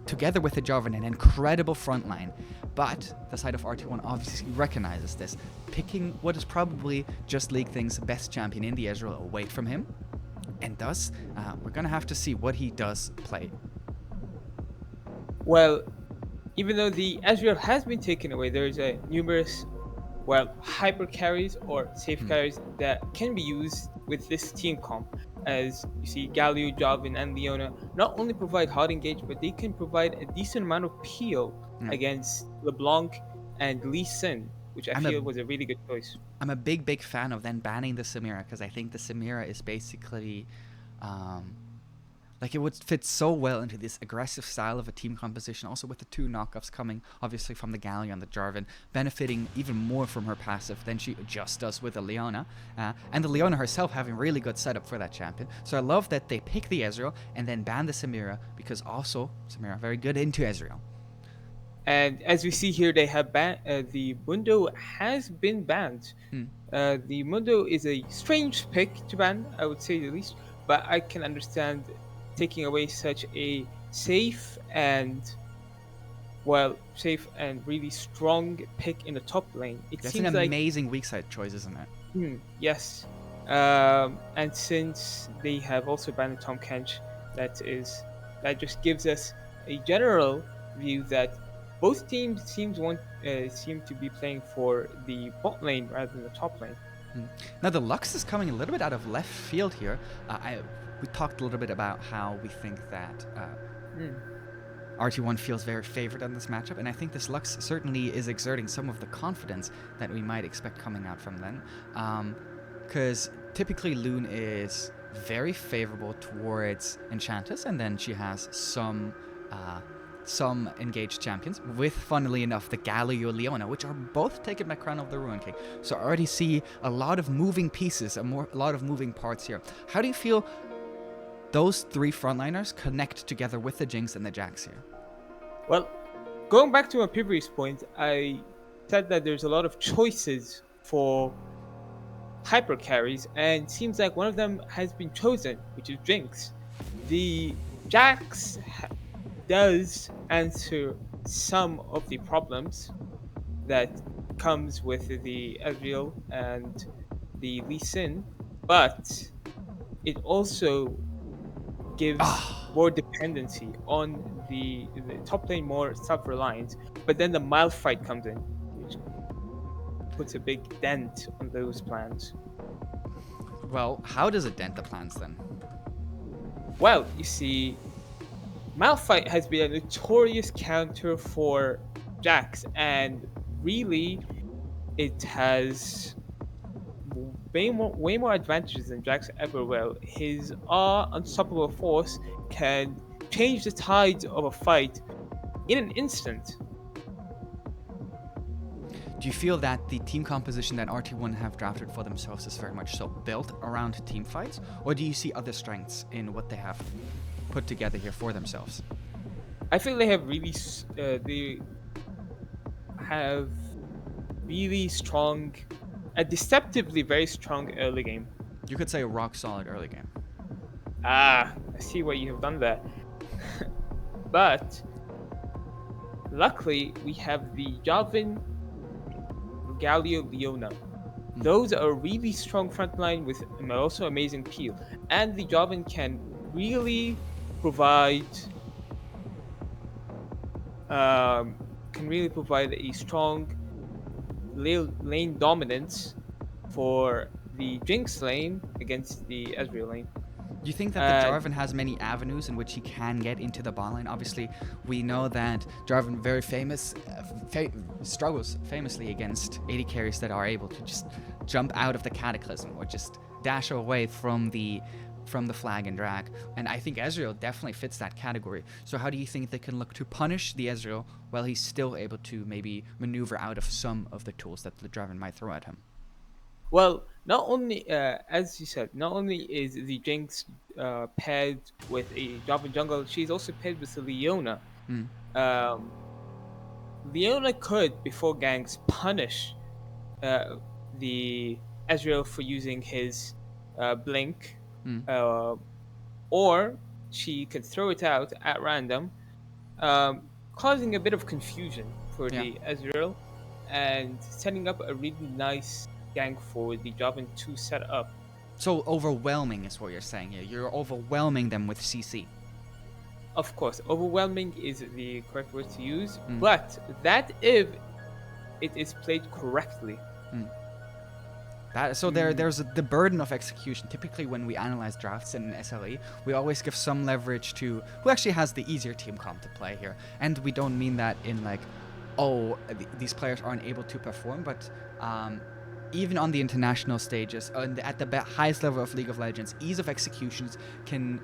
together with the Jarvan, an incredible front line. But the side of RT1 obviously recognizes this, picking what is probably Just League Things' best champion in the Ezreal away from him. And thus, we're going to have to see what he does play. Well, even though the Ezreal has been taken away, there is a numerous, hyper carries or safe carries that can be used with this team comp. As you see, Galio, Jarvan, and Leona not only provide hard engage, but they can provide a decent amount of peel Yeah. against LeBlanc and Lee Sin, which I I'm a feel was a really good choice. I'm a big fan of then banning the Samira, because I think the Samira is basically like it would fit so well into this aggressive style of a team composition, also with the two knockoffs coming obviously from the Galio and the Jarvan, benefiting even more from her passive than she just does with the Leona, and the Leona herself having really good setup for that champion. So I love that they pick the Ezreal and then ban the Samira, because also Samira very good into Ezreal. And as we see here, they have the Mundo has been banned. The Mundo is a strange pick to ban, I would say the least, but I can understand taking away such a safe and really strong pick in the top lane. It That's an seems like amazing weak side choice, isn't it? yes, and since they have also banned Tom Kench, that just gives us a general view that both teams seem to be playing for the bot lane rather than the top lane. Now the Lux is coming a little bit out of left field here. We talked a little bit about how we think that RT1 feels very favored on this matchup, and I think this Lux certainly is exerting some of the confidence that we might expect coming out from them. Because typically Loon is very favorable towards Enchantress, and then she has some engaged champions, with, funnily enough, the Galio Leona, which are both taken by Crown of the Ruin King. So I already see a lot of moving pieces, a lot of moving parts here. How do you feel those three frontliners connect together with the Jinx and the Jax here? Well, going back to my previous point, I said that there's a lot of choices for hyper carries, and it seems like one of them has been chosen, which is Jinx. The Jax does answer some of the problems that comes with the Ezreal and the Lee Sin, but it also gives more dependency on the top lane, more self-reliance. But then the Malphite comes in, which puts a big dent on those plans. Well, how does it dent the plans then? Well, you see, Malphite has been a notorious counter for Jax, and really, it has way more advantages than Jax ever will. His unstoppable force can change the tides of a fight in an instant. Do you feel that the team composition that RT1 have drafted for themselves is very much so built around team fights, or do you see other strengths in what they have put together here for themselves? I feel they have really strong, a deceptively very strong early game. You could say a rock solid early game. I see what you have done there. But luckily, we have the Jarvan, Galio, Leona. Those are a really strong front line with also amazing peel. And the Jarvan can really provide a strong lane dominance for the Jinx lane against the Ezreal lane. Do you think that the Jarvan has many avenues in which he can get into the bot lane? Obviously, we know that Jarvan very struggles famously against AD carries that are able to just jump out of the Cataclysm or just dash away from the flag and drag. And I think Ezreal definitely fits that category. So how do you think they can look to punish the Ezreal while he's still able to maybe maneuver out of some of the tools that the Jarvan might throw at him? Well, not only, as you said, not only is the Jinx paired with a Jarvan jungle, she's also paired with the Leona. Um, Leona could, before ganks, punish the Ezreal for using his blink, or she could throw it out at random, causing a bit of confusion for Yeah. the Ezreal and setting up a really nice gank for the Jarvan to set up. So overwhelming is what you're saying here. You're overwhelming them with CC. Of course, overwhelming is the correct word to use, Mm. but that if it is played correctly. Mm. There's the burden of execution. Typically, when we analyze drafts in SLE, we always give some leverage to who actually has the easier team comp to play here, and we don't mean that in like, oh, these players aren't able to perform, but even on the international stages, at the highest level of League of Legends, ease of execution can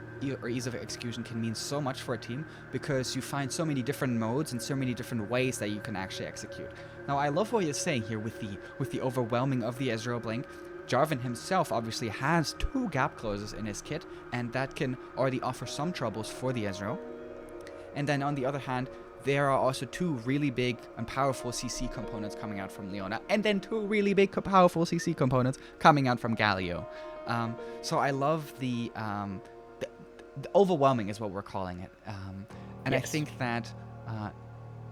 mean so much for a team because you find so many different modes and so many different ways that you can actually execute. Now, I love what you're saying here with the overwhelming of the Ezreal Blink. Jarvan himself obviously has 2 gap closes in his kit, and that can already offer some troubles for the Ezreal. And then on the other hand, there are also 2 really big and powerful CC components coming out from Leona, and then 2 really big powerful CC components coming out from Galio. So I love the overwhelming is what we're calling it. And yes. I think that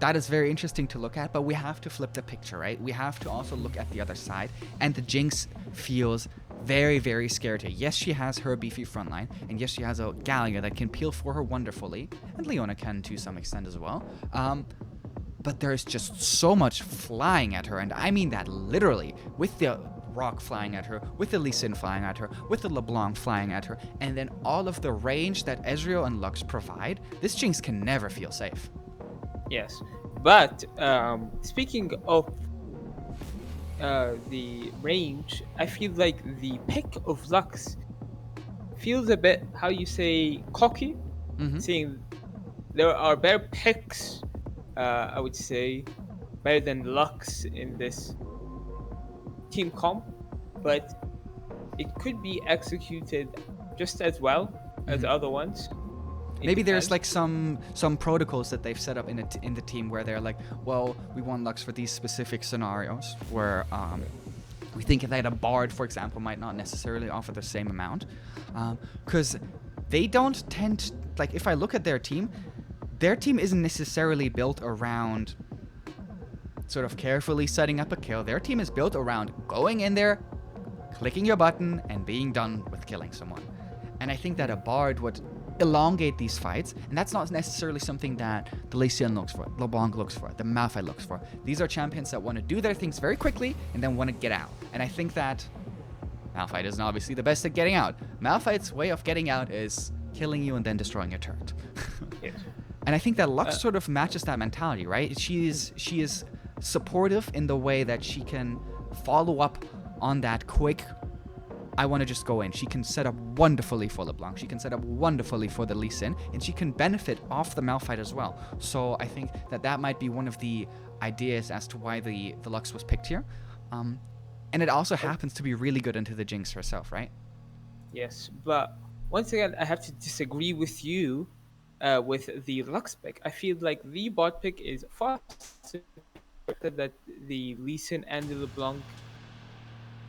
that is very interesting to look at, but we have to flip the picture, right? We have to also look at the other side, and the Jinx feels very, very scared here. Yes, she has her beefy frontline, and yes, she has a Galio that can peel for her wonderfully, and Leona can to some extent as well. But there's just so much flying at her, and I mean that literally, with the Rock flying at her, with the Lee Sin flying at her, with the LeBlanc flying at her, and then all of the range that Ezreal and Lux provide. This Jinx can never feel safe. Yes, but speaking of the range, I feel like the pick of Lux feels a bit, how you say, cocky. Seeing there are better picks, I would say, better than Lux in this team comp, but it could be executed just as well as the other ones. Maybe there's like some protocols that they've set up in the team where they're like, well, we want Lux for these specific scenarios where we think that a Bard, for example, might not necessarily offer the same amount, because they don't tend to, like, if I look at their team isn't necessarily built around sort of carefully setting up a kill. Their team is built around going in there, clicking your button, and being done with killing someone. And I think that a Bard would elongate these fights, and that's not necessarily something that the Lee Sin looks for, LeBlanc looks for, the Malphite looks for. These are champions that want to do their things very quickly and then want to get out. And I think that Malphite isn't obviously the best at getting out. Malphite's way of getting out is killing you and then destroying your turret. Yes. And I think that Lux sort of matches that mentality, right? She is supportive in the way that she can follow up on that quick, I want to just go in. She can set up wonderfully for LeBlanc. She can set up wonderfully for the Lee Sin, and she can benefit off the Malphite as well. So I think that might be one of the ideas as to why the Lux was picked here. And it also happens to be really good into the Jinx herself, right? Yes, but once again, I have to disagree with you with the Lux pick. I feel like the bot pick is far that the Lee Sin and the LeBlanc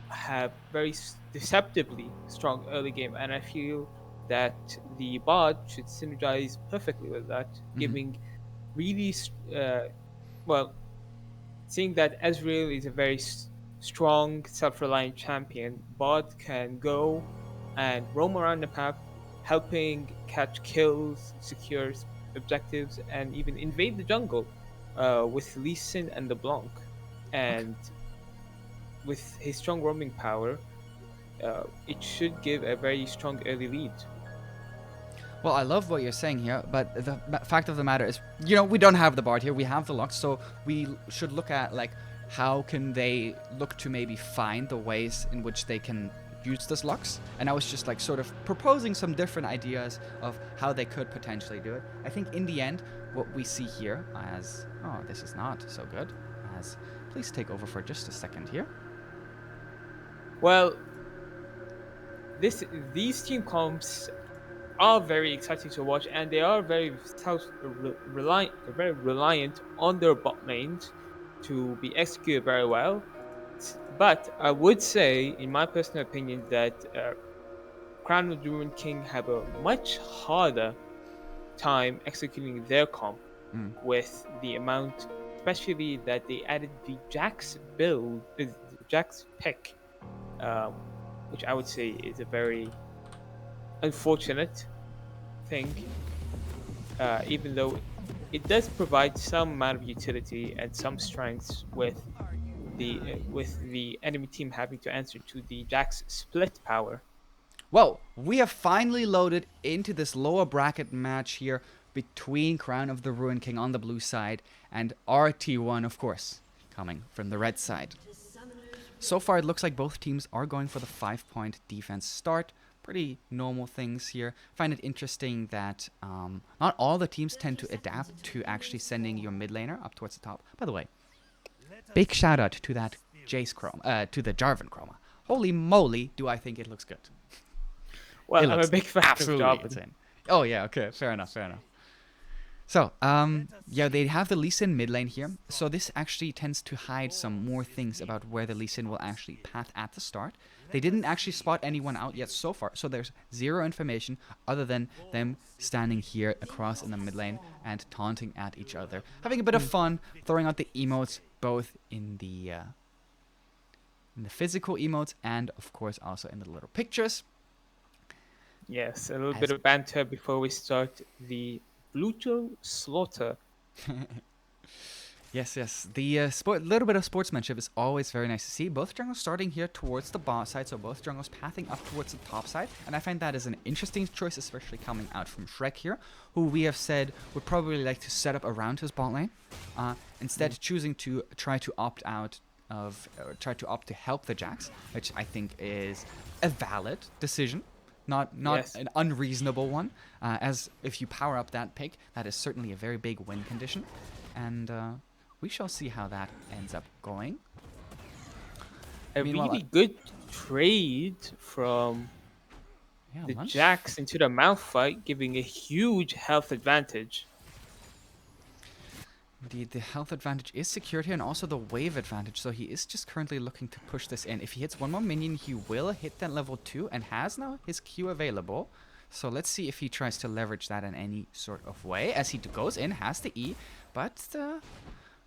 have very deceptively strong early game, and I feel that the bot should synergize perfectly with that, giving really seeing that Ezreal is a very strong, self-reliant champion. Bot can go and roam around the map, helping catch kills, secure objectives, and even invade the jungle with Lee Sin and LeBlanc. And with his strong roaming power, it should give a very strong early lead. Well, I love what you're saying here, but the fact of the matter is, we don't have the Bard here. We have the Lux, so we should look at, like, how can they look to maybe find the ways in which they can use this Lux. And I was just, like, sort of proposing some different ideas of how they could potentially do it. I think in the end, what we see here as, oh, this is not so good, as, please take over for just a second here. Well, these team comps are very exciting to watch, and they are very reliant on their bot lanes to be executed very well. But I would say, in my personal opinion, that Crown of the Ruined King have a much harder time executing their comp with the amount, especially that they added the Jax build, Jax pick, um, which I would say is a very unfortunate thing, even though it does provide some amount of utility and some strengths with the enemy team having to answer to the Jax split power. Well, we have finally loaded into this lower bracket match here between Crown of the Ruin King on the blue side and RT1, of course, coming from the red side. So far, it looks like both teams are going for the 5-point defense start. Pretty normal things here. Find it interesting that not all the teams tend to adapt to actually sending your mid laner up towards the top. By the way, big shout out to that Jace Chroma, to the Jarvan Chroma. Holy moly, do I think it looks good. Well, I'm a big fan of absolutely Jarvan. insane. Oh yeah, okay, fair enough. So, yeah, they have the Lee Sin mid lane here. So this actually tends to hide some more things about where the Lee Sin will actually path at the start. They didn't actually spot anyone out yet so far, so there's zero information other than them standing here across in the mid lane and taunting at each other. Having a bit of fun, throwing out the emotes both in the physical emotes and, of course, also in the little pictures. Yes, a little bit of banter before we start the brutal slaughter. Yes. The little bit of sportsmanship is always very nice to see. Both jungles starting here towards the bot side, so both jungles pathing up towards the top side. And I find that is an interesting choice, especially coming out from Shrek here, who we have said would probably like to set up around his bot lane. Instead, choosing to try to opt out of, to help the Jax, which I think is a valid decision. Not Yes. an unreasonable one, as if you power up that pick, that is certainly a very big win condition. And we shall see how that ends up going. A Meanwhile, really good trade from yeah, the Lunch. Jax into the Malphite, giving a huge health advantage. The health advantage is secured here, and also the wave advantage, so he is just currently looking to push this in. If he hits one more minion, he will hit that level 2, and has now his Q available. So let's see if he tries to leverage that in any sort of way. As he goes in, has the E, but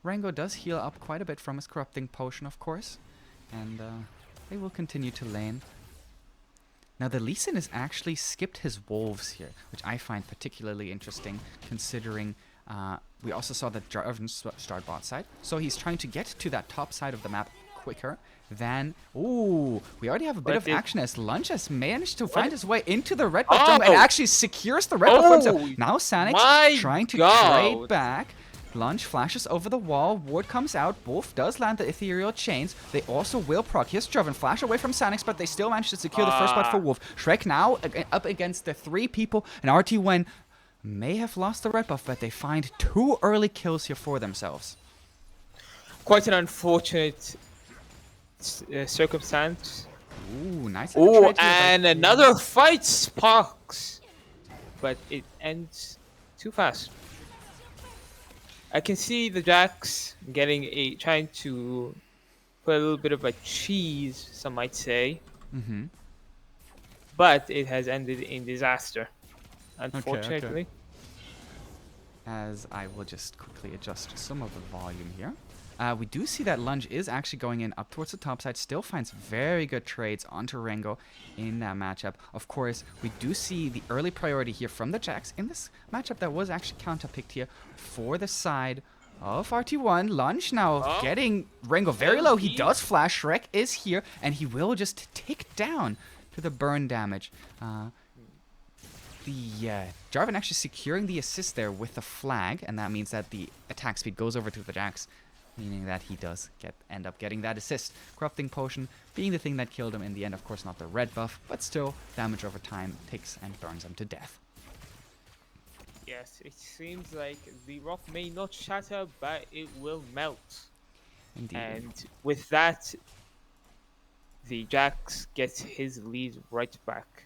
Rango does heal up quite a bit from his corrupting potion, of course. And they will continue to lane. Now the Lee Sin has actually skipped his wolves here, which I find particularly interesting, considering we also saw that Jarvan start bot side. So he's trying to get to that top side of the map quicker than... Ooh, we already have a bit of action as Lunch has managed to find his way into the red buff jump and actually secures the red buff for himself. Now Sanix trying to trade back. Lunch flashes over the wall, ward comes out, Wolf does land the ethereal chains, they also will proc. Here's Jarvan, flash away from Sanix, but they still manage to secure the first blood for Wolf. Shrek now up against the 3 people, and RT1 may have lost the red buff, but they find 2 early kills here for themselves. Quite an unfortunate circumstance. Ooh, nice. Oh, and another fight sparks, but it ends too fast. I can see the Jax trying to put a little bit of a cheese, some might say. Mm-hmm. But it has ended in disaster, unfortunately. Okay. As I will just quickly adjust some of the volume here. We do see that Lunge is actually going in up towards the top side, still finds very good trades onto Rango in that matchup. Of course, we do see the early priority here from the Jax in this matchup that was actually counter-picked here for the side of RT1. Lunge now getting Rango very low. He does flash. Shrek is here, and he will just tick down to the burn damage. Jarvan actually securing the assist there with the flag, and that means that the attack speed goes over to the Jax, meaning that he does end up getting that assist. Corrupting Potion being the thing that killed him in the end. Of course, not the red buff, but still damage over time takes and burns him to death. Yes, it seems like the rock may not shatter, but it will melt. Indeed. And with that, the Jax gets his lead right back.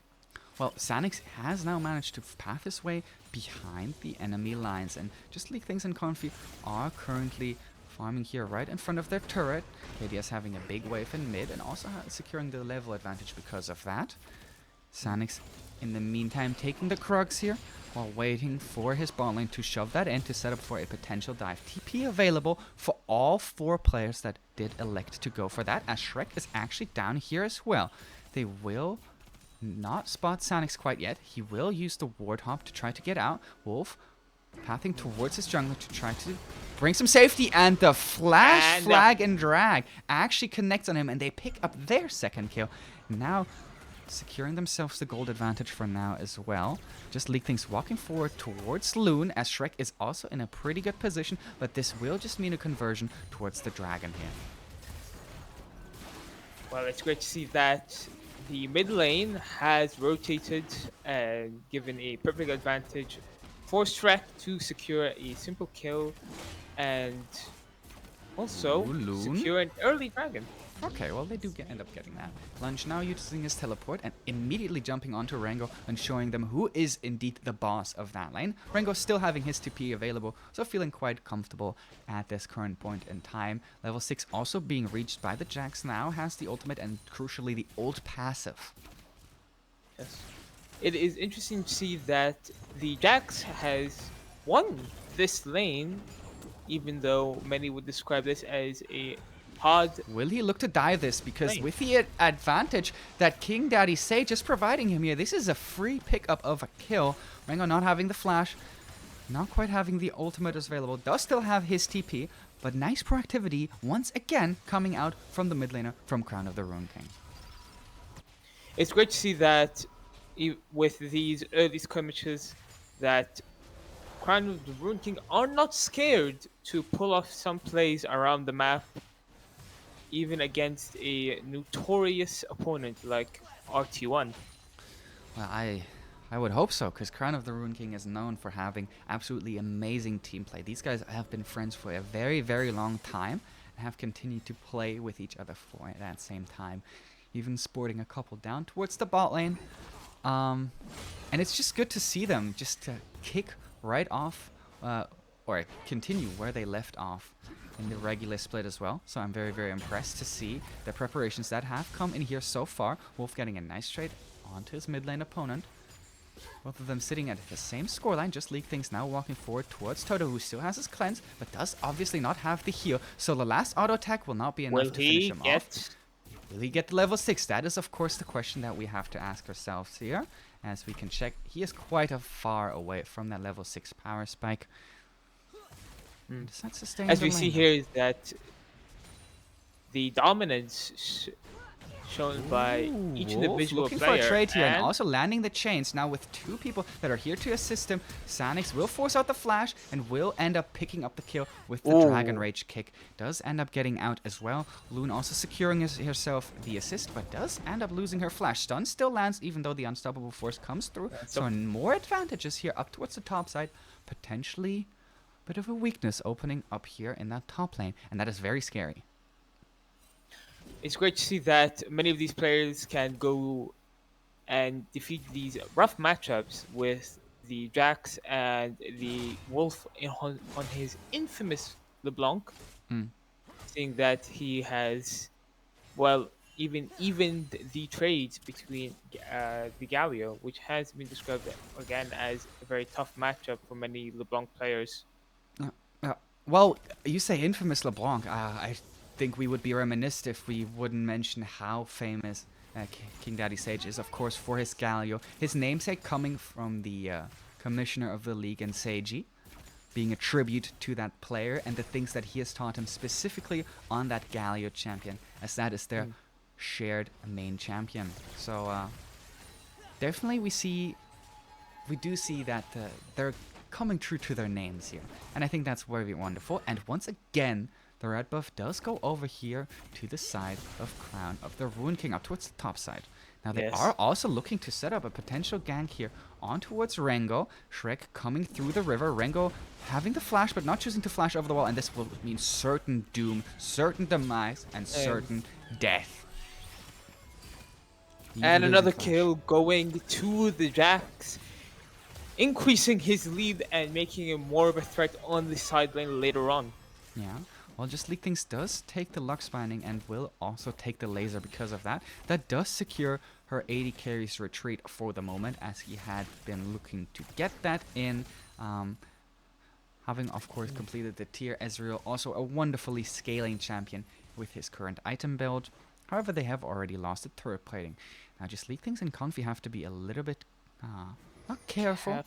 Well, Sanix has now managed to path his way behind the enemy lines, and just League Things and Confi are currently farming here right in front of their turret. KDS having a big wave in mid and also securing the level advantage because of that. Sanix In the meantime, taking the Krugs here while waiting for his bot lane to shove that in to set up for a potential dive. TP available for all 4 players that did elect to go for that, as Shrek is actually down here as well. They will not spot Sanix quite yet. He will use the ward hop to try to get out. Wolf pathing towards his jungler to try to bring some safety, and the flash flag and drag actually connects on him, and they pick up their second kill. Now securing themselves the gold advantage for now as well. Just League Things walking forward towards Loon, as Shrek is also in a pretty good position, but this will just mean a conversion towards the dragon here. Well, it's great to see that the mid lane has rotated and given a perfect advantage for Shrek to secure a simple kill and also Loon? secure an early dragon. Okay, well, they do end up getting that. Lunge now using his teleport and immediately jumping onto Rengo and showing them who is indeed the boss of that lane. Rengo still having his TP available, so feeling quite comfortable at this current point in time. Level 6 also being reached by the Jax now, has the ultimate and crucially the ult passive. Yes. It is interesting to see that the Jax has won this lane, even though many would describe this as a hard. Will he look to die this? Because lane. with the advantage that King Daddy Sage is providing him here, this is a free pickup of a kill. Rengo not having the flash, not quite having the ultimate as available, does still have his TP, but nice proactivity once again coming out from the mid laner from Crown of the Ruin King. It's great to see that with these early skirmishes, that Crown of the Ruin King are not scared to pull off some plays around the map, even against a notorious opponent like RT1. Well, I would hope so, because Crown of the Ruin King is known for having absolutely amazing team play. These guys have been friends for a very, very long time and have continued to play with each other for that same time, even sporting a couple down towards the bot lane. And it's just good to see them just kick right off, or continue where they left off in the regular split as well. So I'm very, very impressed to see the preparations that have come in here so far. Wolf getting a nice trade onto his mid lane opponent. Both of them sitting at the same scoreline, just League Things now walking forward towards Toto, who still has his cleanse, but does obviously not have the heal. So the last auto attack will not be enough to finish him off. Will he get to level 6? That is, of course, the question that we have to ask ourselves here. As we can check, he is quite a far away from that level 6 power spike. Does that sustain As the we see lane? here is that the dominance shown by each Wolf individual looking player for a trade here and and also landing the chains now with 2 people that are here to assist him. Sanix will force out the flash and will end up picking up the kill with the Dragon Rage kick. Does end up getting out as well. Loon also securing herself the assist, but does end up losing her flash. Stun still lands even though the unstoppable force comes through. So more advantages here up towards the top side. Potentially a bit of a weakness opening up here in that top lane, and that is very scary. it's great to see that many of these players can go and defeat these rough matchups with the Jax and the Wolf on his infamous LeBlanc, seeing that he has, well, even evened the trades between the Galio, which has been described again as a very tough matchup for many LeBlanc players. Well, you say infamous LeBlanc. I think we would be remiss if we wouldn't mention how famous King Daddy Sage is, of course, for his Galio. His namesake coming from the commissioner of the league in Seiji, being a tribute to that player and the things that he has taught him specifically on that Galio champion, as that is their shared main champion. So definitely we do see that they're coming true to their names here, and I think that's very wonderful. And once again, the red buff does go over here to the side of Crown of the Ruin King, up towards the top side. Now they are also looking to set up a potential gank here on towards Rengo. Shrek coming through the river. Rengo having the flash, but not choosing to flash over the wall, and this will mean certain doom, certain demise, and certain death. And another kill going to the Jax, increasing his lead and making him more of a threat on the side lane later on. Yeah. Well, just Leak Things does take the Lux Binding and will also take the laser because of that. That does secure her AD carry's retreat for the moment, as he had been looking to get that in. Having, of course, completed the tier, Ezreal also a wonderfully scaling champion with his current item build. However, they have already lost the turret plating. Now, just Leak Things and Confi have to be a little bit, not careful, Well,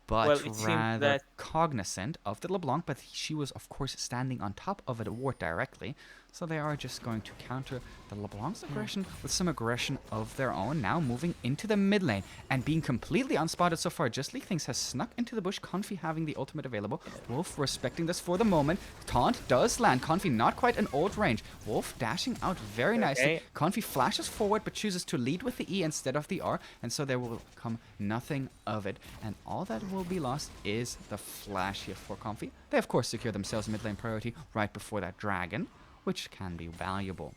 but it seems rather that cognizant of the LeBlanc, but she was, of course, standing on top of a ward directly, so they are just going to counter the LeBlanc's aggression with some aggression of their own, now moving into the mid lane, and being completely unspotted so far. Just Leak Things has snuck into the bush, Confi having the ultimate available, Wolf respecting this for the moment, taunt does land, Confi not quite an old range, Wolf dashing out very nicely, okay. Confi flashes forward but chooses to lead with the E instead of the R, and so there will come nothing of it, and all that will be lost is the flash here for Confi. They of course secure themselves mid lane priority right before that dragon, which can be valuable.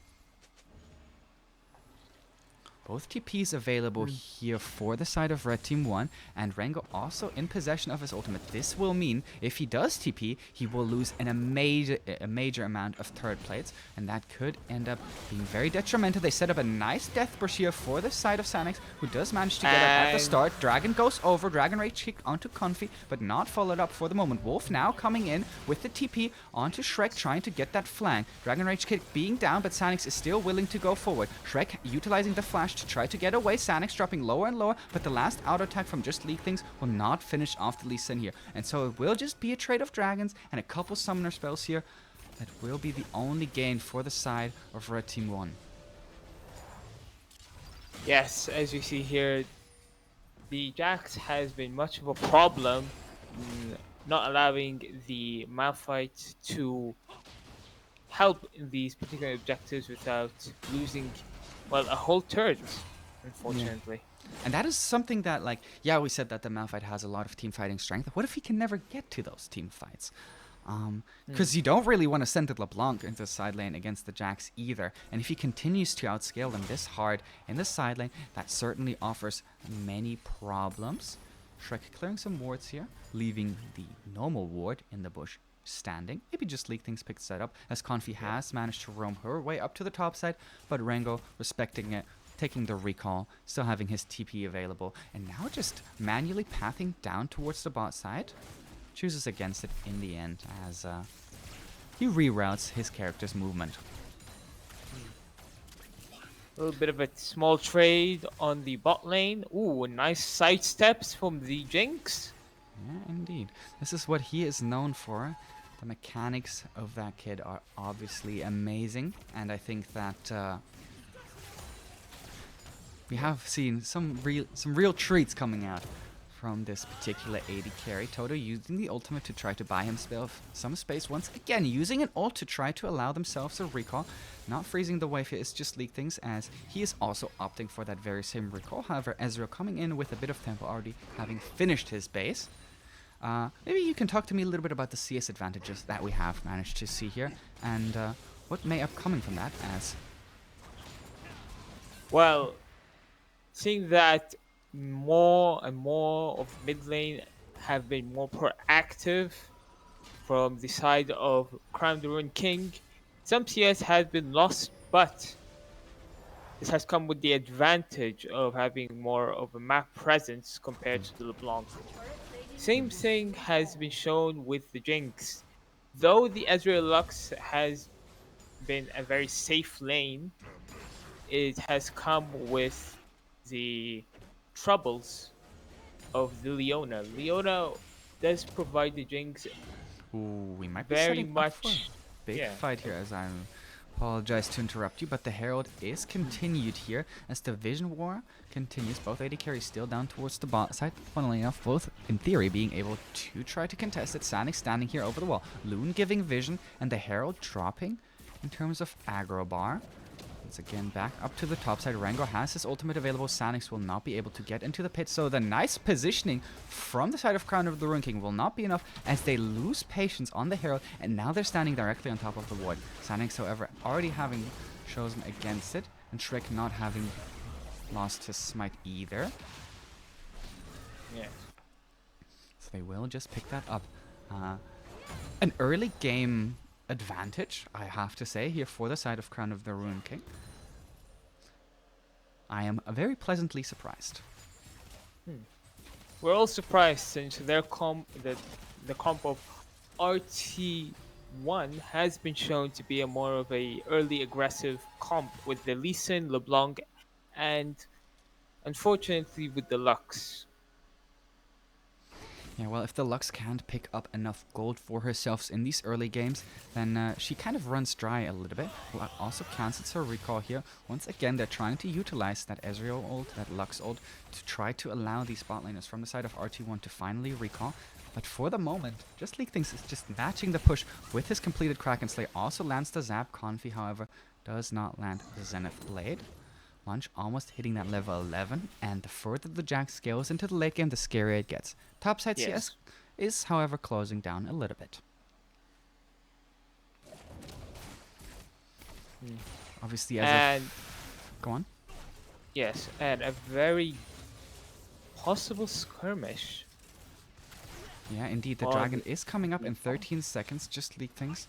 Both TPs available here for the side of Red Team 1, and Rengo also in possession of his ultimate. This will mean if he does TP, he will lose a major amount of turret plates, and that could end up being very detrimental. They set up a nice death brush here for the side of Sanix, who does manage to get up at the start. Dragon goes over, Dragon Rage kick onto Confi, but not followed up for the moment. Wolf now coming in with the TP onto Shrek, trying to get that flank. Dragon Rage kick being down, but Sanix is still willing to go forward. Shrek utilizing the flash to try to get away. Sanix dropping lower and lower, but the last auto attack from just Leak Things will not finish off the Lee Sin here. And so it will just be a trade of dragons and a couple summoner spells here. That will be the only gain for the side of Red Team 1. Yes, as you see here, the Jax has been much of a problem, not allowing the Malphite to help in these particular objectives without losing, well, a whole turret, unfortunately. And that is something that, like, yeah, we said that the Malphite has a lot of team fighting strength. What if he can never get to those team fights? Because you don't really want to send the LeBlanc into the side lane against the Jax either. And if he continues to outscale them this hard in the side lane, that certainly offers many problems. Shrek clearing some wards here, leaving the normal ward in the bush standing. Maybe just Leak Things picks that up, as Confi has managed to roam her way up to the top side, but Rengo respecting it, taking the recall, still having his TP available, and now just manually pathing down towards the bot side. Chooses against it in the end, as he reroutes his character's movement. A little bit of a small trade on the bot lane. Ooh, nice side steps from the Jinx. Yeah, indeed. This is what he is known for. The mechanics of that kid are obviously amazing, and I think that we have seen some real treats coming out from this particular AD carry. Toto using the ultimate to try to buy himself some space once again, using an ult to try to allow themselves a recall. Not freezing the wave here, it's just Leak Things, as he is also opting for that very same recall. However, Ezreal coming in with a bit of tempo, already having finished his base. Maybe you can talk to me a little bit about the CS advantages that we have managed to see here, and what may upcoming from that as... Well, seeing that more and more of mid lane have been more proactive from the side of Crown the Ruin King, some CS has been lost, but this has come with the advantage of having more of a map presence compared to the LeBlanc. Same thing has been shown with the Jinx. Though the Ezreal Lux has been a very safe lane, it has come with the troubles of the Leona. Leona does provide the Jinx Ooh, we might be very setting up for a much. big Yeah. fight here, as I apologize to interrupt you, but the Herald is continued here as the Vision War continues. Both AD carries still down towards the bot side. Funnily enough, both in theory being able to try to contest it. Sanic standing here over the wall. Loon giving vision, and the Herald dropping in terms of aggro bar. Once again, back up to the top side. Rango has his ultimate available. Sanix will not be able to get into the pit. So the nice positioning from the side of Crown of the Ruin King will not be enough, as they lose patience on the Herald. And now they're standing directly on top of the ward. Sanix, however, already having chosen against it. And Shrek not having lost his smite either. Yeah. So they will just pick that up. An early game advantage, I have to say, here for the side of Crown of the Ruin King. I am very pleasantly surprised. We're all surprised since their the comp of RT1 has been shown to be a more of a early aggressive comp with the Lee Sin, LeBlanc, and unfortunately with the Lux. Yeah, well, if the Lux can't pick up enough gold for herself in these early games, then she kind of runs dry a little bit. Also cancels her recall here. Once again, they're trying to utilize that Ezreal ult, that Lux ult, to try to allow these bot laners from the side of RT1 to finally recall. But for the moment, Just League Things is just matching the push with his completed Kraken Slay. Also lands the Zap. Confi, however, does not land the Zenith Blade. Lunge almost hitting that level 11, and the further the Jax scales into the late game, the scarier it gets. Topside CS is, however, closing down a little bit. Obviously, go on. Yes, and a very possible skirmish. Yeah, indeed, the dragon is coming up in 13 seconds. Just League Things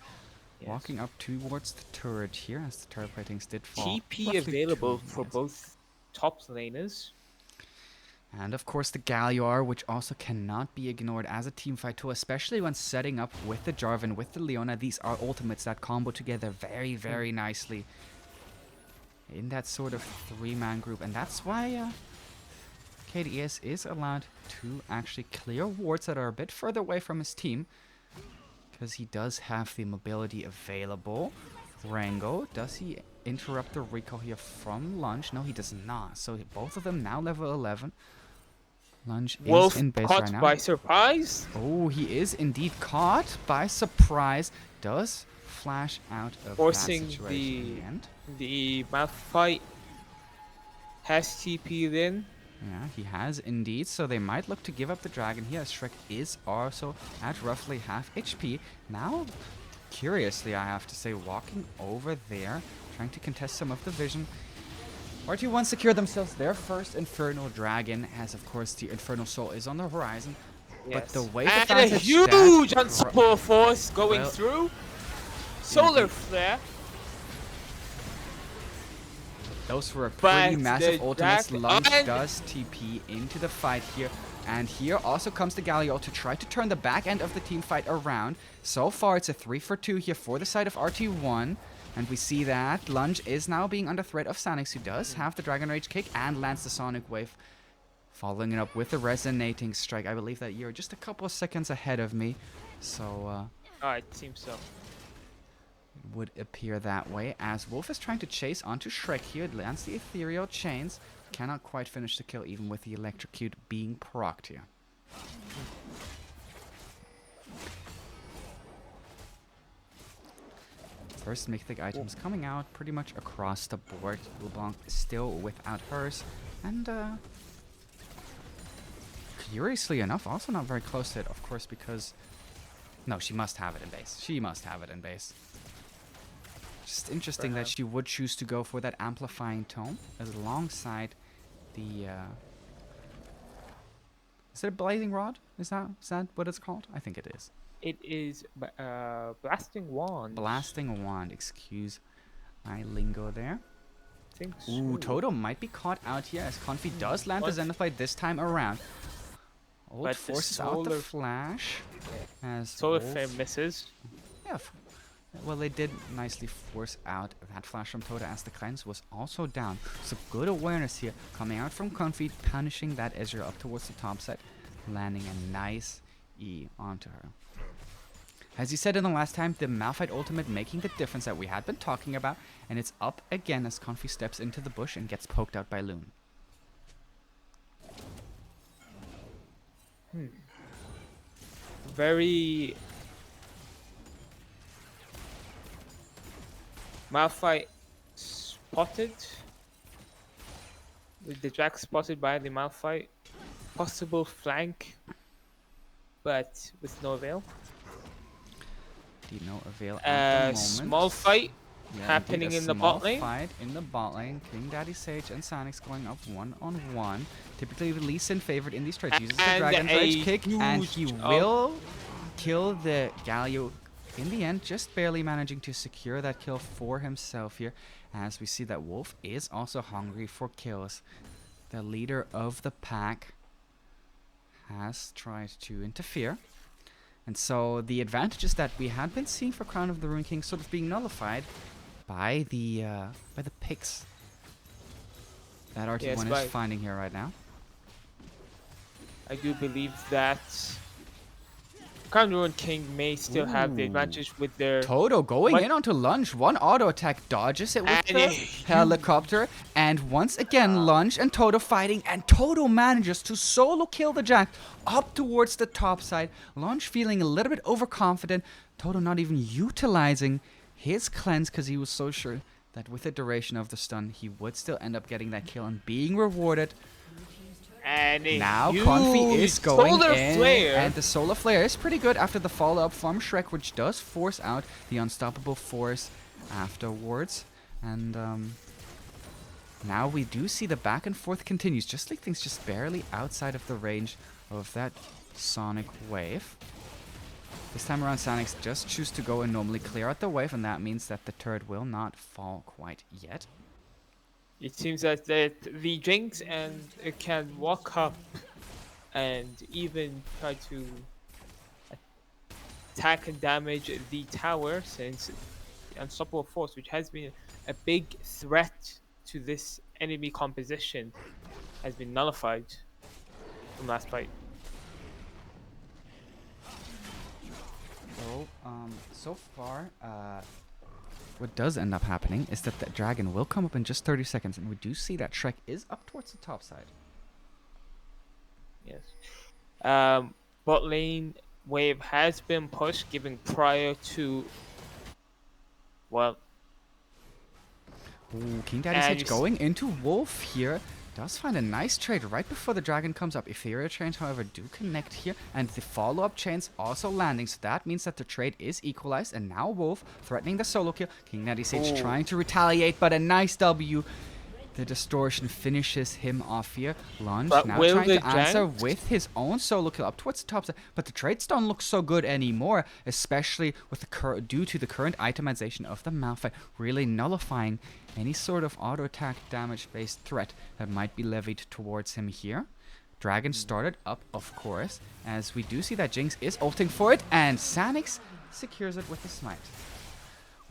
walking up towards the turret here, as the turret platings did fall. TP available for both top laners. And of course the Galliar, which also cannot be ignored as a teamfight tool, especially when setting up with the Jarvan, with the Leona. These are ultimates that combo together very, very nicely in that sort of three-man group. And that's why KDS is allowed to actually clear wards that are a bit further away from his team, because he does have the mobility available. Rango, does he interrupt the recall here from Lunge? No, he does not. So both of them now level 11. Lunge is in base right now. By surprise? Oh, he is indeed caught by surprise. Does flash out of forcing that situation in the end. The Malphite has TP'd in. Yeah, he has indeed. So they might look to give up the dragon here, as Shrek is also at roughly half HP. Now, curiously, I have to say, walking over there, trying to contest some of the vision. RT1 secure themselves their first Infernal Dragon, as of course the Infernal Soul is on the horizon. Yes. But the way and the a huge unstoppable force going through. Solar Flare. Those were pretty massive ultimates. Lunge does TP into the fight here. And here also comes the Galliard to try to turn the back end of the team fight around. So far, it's a 3-for-2 here for the side of RT1. And we see that Lunge is now being under threat of Sanix, who does have the Dragon Rage kick and lands the Sonic Wave. Following it up with the Resonating Strike. I believe that you're just a couple of seconds ahead of me. So, it seems so. Would appear that way, as Wolf is trying to chase onto Shrek here. It lands the Ethereal Chains. Cannot quite finish the kill, even with the Electrocute being procced here. First mythic items coming out pretty much across the board. LeBlanc is still without hers. And, curiously enough, also not very close to it, of course, because... No, she must have it in base. She must have it in base. Just interesting that she would choose to go for that Amplifying Tome as alongside the... Is it a Blazing Rod? Is that what it's called? I think it is. It is Blasting Wand. Blasting Wand, excuse my lingo there. I think so. Ooh, Toto might be caught out here, as Confi does land the Zenith Blade this time around. Ult forces out the flash. As Solar Flare misses. Yeah, well, they did nicely force out that flash from Toto, as the cleanse was also down. So good awareness here coming out from Confi, punishing that Ezreal up towards the top side, landing a nice E onto her. As you said in the last time, the Malphite ultimate making the difference that we had been talking about, and it's up again as Confi steps into the bush and gets poked out by Loon. Very Malphite spotted. With the Jack spotted by the Malphite. Possible flank, but with no avail. No avail at the moment. Small fight happening in the bot lane. Fight in the bot lane. King Daddy Sage and Sanix going up 1-on-1. Typically, the Lee Sin favored in these trades uses the Dragon Rage kick, and he will kill the Galio in the end, just barely managing to secure that kill for himself here, as we see that Wolf is also hungry for kills. The leader of the pack has tried to interfere. And so the advantages that we had been seeing for Crown of the Ruined King sort of being nullified by the picks that RT1 is finding here right now. I do believe that Crown of the Ruined King may still have the advantage with their... Toto going in onto Lunge. One auto attack dodges it with the helicopter. And once again, Lunge and Toto fighting. And Toto manages to solo kill the Jack up towards the top side. Lunge feeling a little bit overconfident. Toto not even utilizing his cleanse because he was so sure that with the duration of the stun, he would still end up getting that kill and being rewarded. And now Confi is going in, flare. and the Solar Flare is pretty good after the follow-up from Shrek, which does force out the Unstoppable Force afterwards. And now we do see the back and forth continues, just like things just barely outside of the range of that Sonic Wave. This time around, Sonics just choose to go and normally clear out the wave, and that means that the turret will not fall quite yet. It seems that the Jinx and it can walk up and even try to attack and damage the tower, since the Unstoppable Force, which has been a big threat to this enemy composition, has been nullified from last fight. So far, what does end up happening is that the dragon will come up in just 30 seconds, and we do see that Shrek is up towards the top side. Yes. Bot lane wave has been pushed, given prior to, well... Ooh, King Daddy's Hitch going into Wolf here. Does find a nice trade right before the dragon comes up. Ethereal chains, however, do connect here, and the follow-up chains also landing, so that means that the trade is equalized, and now Wolf threatening the solo kill. King Natty Sage trying to retaliate, but a nice W. The distortion finishes him off here. Lunge now trying to answer with his own solo kill up towards the top side, but the trades don't look so good anymore, especially with the due to the current itemization of the Malphite, really nullifying any sort of auto attack damage based threat that might be levied towards him here. Dragon started up, of course, as we do see that Jinx is ulting for it, and Sanix secures it with a smite.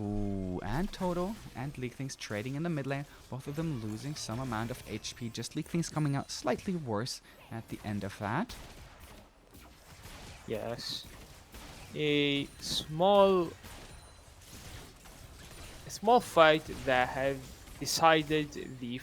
Ooh, and Toto and Leaklings trading in the mid lane, both of them losing some amount of HP, just Leaklings coming out slightly worse at the end of that. Yes. A small fight that has decided the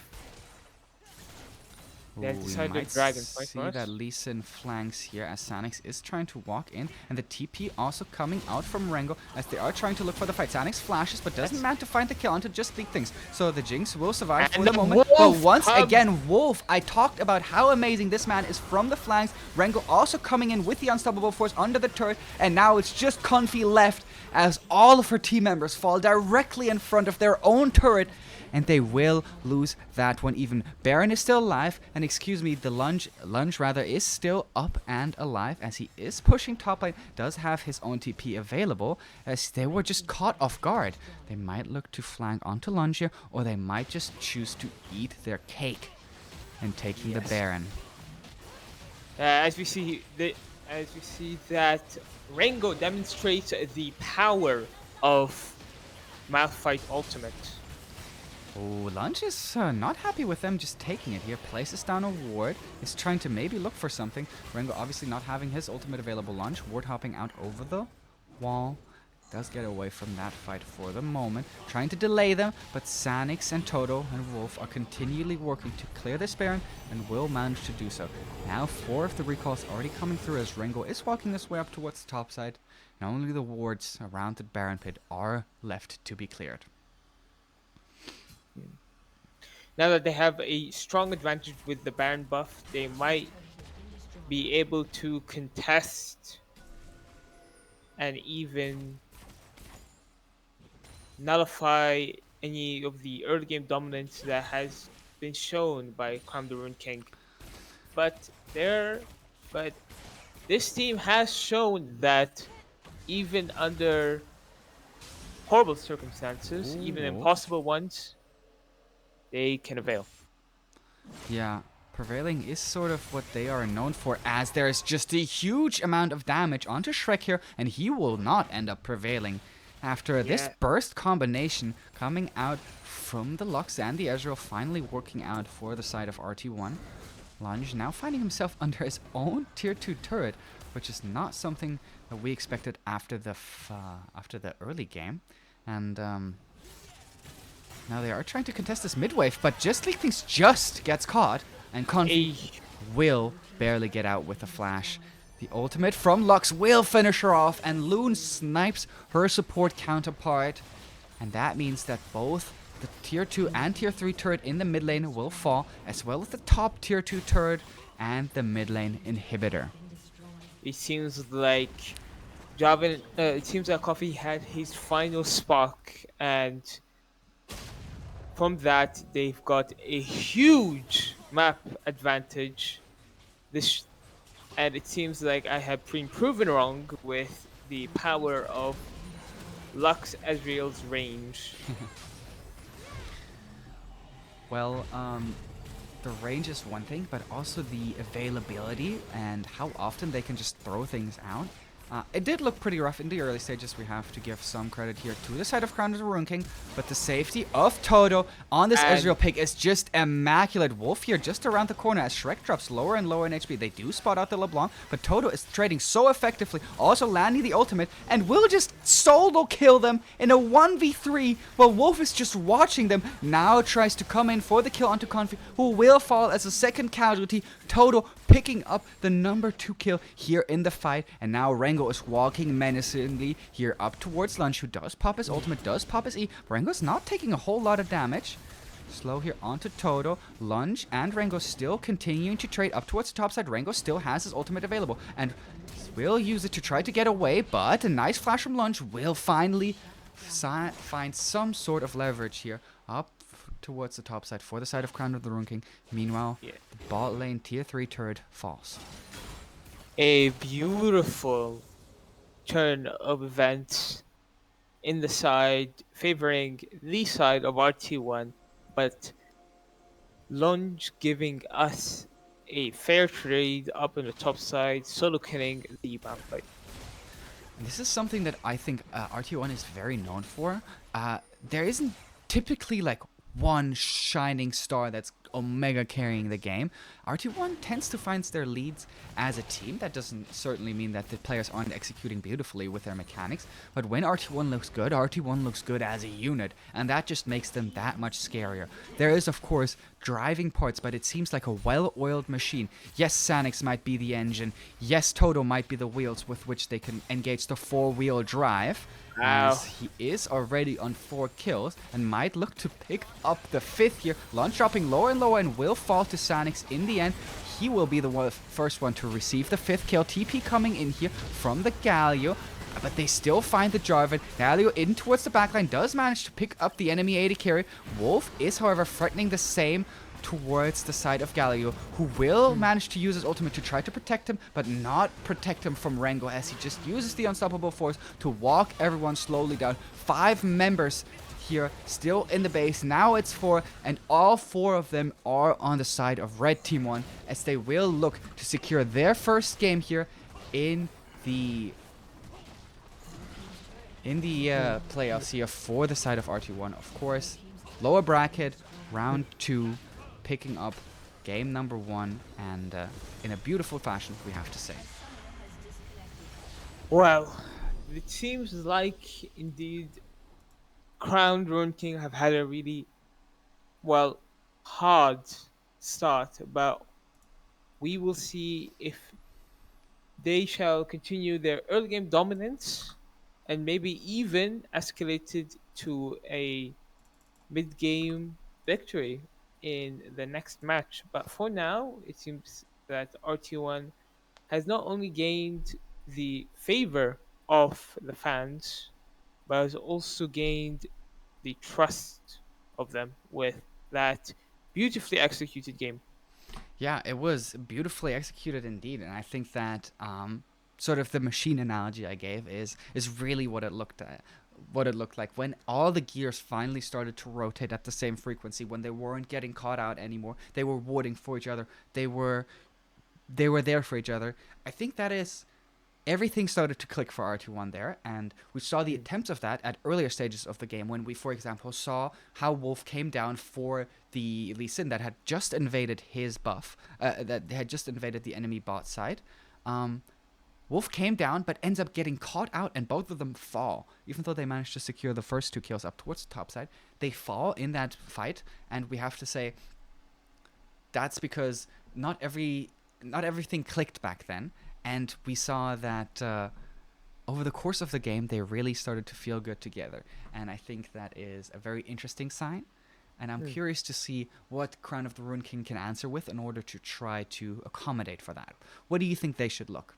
dragon fight see that Lee Sin flanks here as Sanix is trying to walk in, and the TP also coming out from Rengo as they are trying to look for the fight. Sanix flashes but doesn't manage to find the kill onto just Leak Things, so the Jinx will survive for the moment. But once again, Wolf, I talked about how amazing this man is from the flanks. Rengo also coming in with the Unstoppable Force under the turret, and now it's just Confi left as all of her team members fall directly in front of their own turret, and they will lose that one. Even Baron is still alive, and excuse me, the Lunge rather is still up and alive as he is pushing top lane, does have his own TP available, as they were just caught off guard. They might look to flank onto Lunge here, or they might just choose to eat their cake and taking the Baron. As we see that Rengo demonstrates the power of Malphite ultimate. Oh, Lunge is not happy with them just taking it here. Places down a ward. Is trying to maybe look for something. Rengo obviously not having his ultimate available. Lunge ward hopping out over the wall. Does get away from that fight for the moment. Trying to delay them, but Sanix and Toto and Wolf are continually working to clear this Baron and will manage to do so. Now 4 of the recalls already coming through as Rengo is walking this way up towards the top side. And only the wards around the Baron pit are left to be cleared. Now that they have a strong advantage with the Baron buff, they might be able to contest and even nullify any of the early game dominance that has been shown by Crown of the Ruined King. But this team has shown that even under horrible circumstances, Ooh, even Wolves. impossible ones, they can avail. Yeah, prevailing is sort of what they are known for, as there is just a huge amount of damage onto Shrek here, and he will not end up prevailing. After this Yeah, burst combination coming out from the Lux and the Ezreal finally working out for the side of RT1, Lunge now finding himself under his own tier 2 turret, which is not something that we expected after the early game. And now they are trying to contest this mid wave, but Just League Things just gets caught, and Confi a will barely get out with a flash. The ultimate from Lux will finish her off, and Loon snipes her support counterpart. And that means that both the tier 2 and tier 3 turret in the mid lane will fall, as well as the top tier 2 turret and the mid lane inhibitor. it seems like Javin. It seems like Coffee had his final spark, and from that they've got a huge map advantage. This and it seems like I have been proven wrong with the power of Lux Ezreal's range. Well, the range is one thing, but also the availability and how often they can just throw things out. It did look pretty rough in the early stages. We have to give some credit here to the side of Crown of the Rune King, but the safety of Toto on this And Ezreal pick is just immaculate. Wolf here just around the corner as Shrek drops lower and lower in HP. They do spot out the LeBlanc, but Toto is trading so effectively, also landing the ultimate, and will just solo kill them in a 1v3 while Wolf is just watching them. Now tries to come in for the kill onto Confi, who will fall as a second casualty. Toto picking up the number 2 kill here in the fight, and now Rengo is walking menacingly here up towards Lunch, who does pop his ultimate, does pop his E. Rengo's not taking a whole lot of damage. Slow here onto Toto. Lunge and Rengo still continuing to trade up towards the top side. Rengo still has his ultimate available and will use it to try to get away, but a nice flash from Lunge will finally find some sort of leverage here up towards the top side for the side of Crown of the Rune King. Meanwhile, yeah, the bot lane tier 3 turret falls. a beautiful turn of events in the side favoring the side of RT1, but Lunge giving us a fair trade up in the top side, solo killing the Vampire. This is something that I think RT1 is very known for. There isn't typically like one shining star that's Omega carrying the game. RT1 tends to find their leads as a team. That doesn't certainly mean that the players aren't executing beautifully with their mechanics, but when RT1 looks good, RT1 looks good as a unit, and that just makes them that much scarier. There is, of course, driving parts, but it seems like a well-oiled machine. Yes, Sanix might be the engine. Yes, Toto might be the wheels with which they can engage the four-wheel drive, as he is already on 4 kills and might look to pick up the 5th here. Launch dropping lower and lower and will fall to Sanix in the end. He will be the first one to receive the 5th kill. TP coming in here from the Galio, but they still find the Jarvan. Galio in towards the backline does manage to pick up the enemy AD carry. Wolf is, however, threatening the same towards the side of Galio, who will manage to use his ultimate to try to protect him, but not protect him from Rengo, as he just uses the unstoppable force to walk everyone slowly down. 5 members here still in the base. Now it's 4, and all 4 of them are on the side of Red Team 1, as they will look to secure their first game here in the playoffs here for the side of RT1. Of course, lower bracket, round 2, picking up game number 1, and in a beautiful fashion, we have to say. Well, it seems like indeed Crown Rune King have had a really hard start, but we will see if they shall continue their early game dominance and maybe even escalated to a mid game victory in the next match. But for now, it seems that RT1 has not only gained the favor of the fans, but has also gained the trust of them with that beautifully executed game. Yeah, it was beautifully executed indeed, and I think that sort of the machine analogy I gave is really what it looked what it looked like when all the gears finally started to rotate at the same frequency, when they weren't getting caught out anymore. They were warding for each other. They were there for each other. I think that is everything started to click for RT1 there, and we saw the Mm. attempts of that at earlier stages of the game when we, for example, saw how Wolf came down for the Lee Sin that had just invaded his buff, that had just invaded the enemy bot side. Um, Wolf came down, but ends up getting caught out, and both of them fall. Even though they managed to secure the first two kills up towards the top side, they fall in that fight, and we have to say that's because not everything clicked back then, and we saw that over the course of the game they really started to feel good together, and I think that is a very interesting sign. And I'm Mm. curious to see what Crown of the Rune King can answer with in order to try to accommodate for that. What do you think they should look?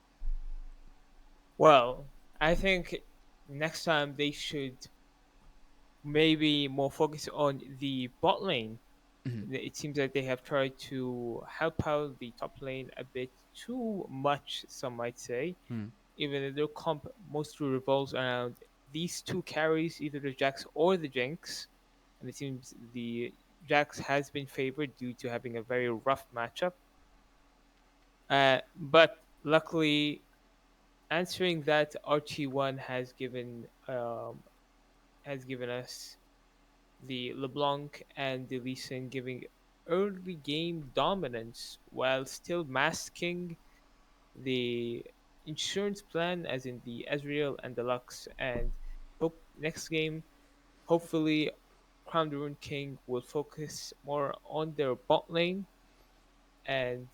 Well, I think next time they should maybe more focus on the bot lane. Mhm. It seems like they have tried to help out the top lane a bit too much, some might say, Mm. even though their comp mostly revolves around these two carries, either the Jax or the Jinx. And it seems the Jax has been favored due to having a very rough matchup. But luckily, answering that, RT1 has given us the LeBlanc and the Lee Sin giving early game dominance while still masking the insurance plan, as in the Ezreal and the Lux. And hope next game, hopefully, Crown the Rune King will focus more on their bot lane and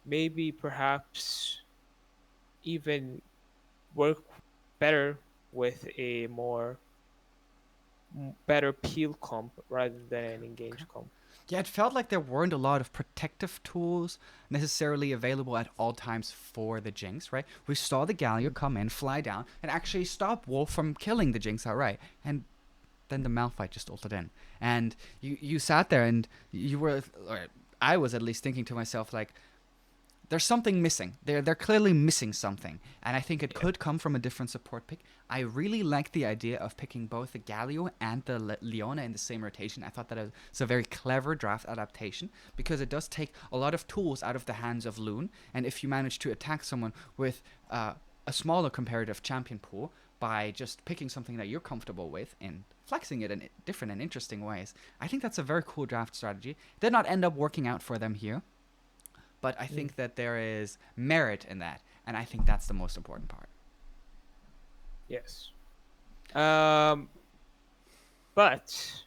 maybe perhaps even work better with a better peel comp rather than an Okay. engage comp. Yeah, it felt like there weren't a lot of protective tools necessarily available at all times for the Jinx, right? We saw the Galio Mm. come in, fly down, and actually stop Wolf from killing the Jinx outright. And then the Malphite just ulted in. And you sat there and you were, or I was at least thinking to myself, like, there's something missing. They're clearly missing something, and I think it Yeah. could come from a different support pick. I really like the idea of picking both the Galio and the Leona in the same rotation. I thought that was a very clever draft adaptation because it does take a lot of tools out of the hands of Loon, and if you manage to attack someone with a smaller comparative champion pool by just picking something that you're comfortable with and flexing it in different and interesting ways, I think that's a very cool draft strategy. Did not end up working out for them here, but I Mm. think that there is merit in that, and I think that's the most important part. Yes. Um, but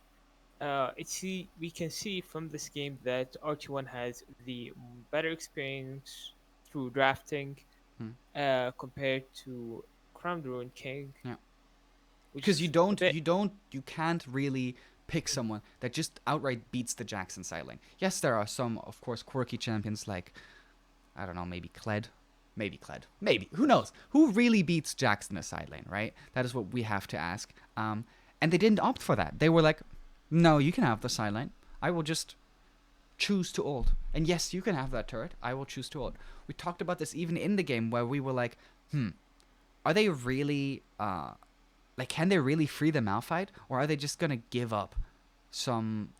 we can see from this game that RT1 has the better experience through drafting Hmm. compared to Crown Ruin King, Yeah, which because is a bit. you can't really pick someone that just outright beats the Jackson side lane. Yes, there are some, of course, quirky champions like, I don't know, maybe who knows who really beats Jackson in the side lane, right? That is what we have to ask. And they didn't opt for that. They were like, no, you can have the side lane. I will just choose to ult. And yes, you can have that turret. I will choose to ult. We talked about this even in the game where we were like, are they really like, can they really free the Malphite, or are they just gonna give up some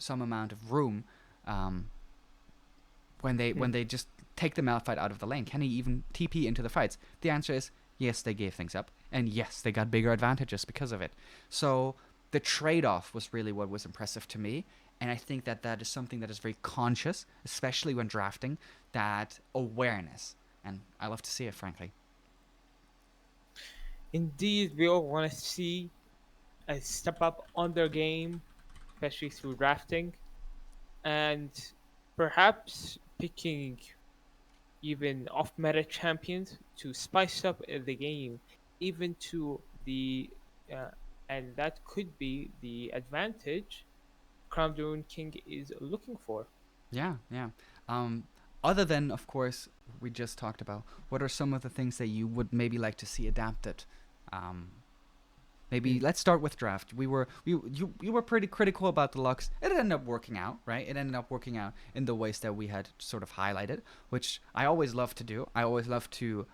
amount of room when Hmm. they just take the Malphite out of the lane? Can he even TP into the fights? The answer is yes, they gave things up, and yes, they got bigger advantages because of it. So the trade-off was really what was impressive to me, and I think that that is something that is very conscious, especially when drafting, that awareness, and I love to see it, frankly. Indeed, we all want to see a step up on their game, especially through drafting, and perhaps picking even off meta champions to spice up the game, even to the uh, and that could be the advantage Crown Rune King is looking for. Yeah, yeah. Um, Other than, of course, we just talked about, what are some of the things that you would maybe like to see adapted? Um, Maybe Hmm. let's start with draft. You were pretty critical about the Lux. It ended up working out, right? It ended up working out in the ways that we had sort of highlighted, which I always love to do. I always love to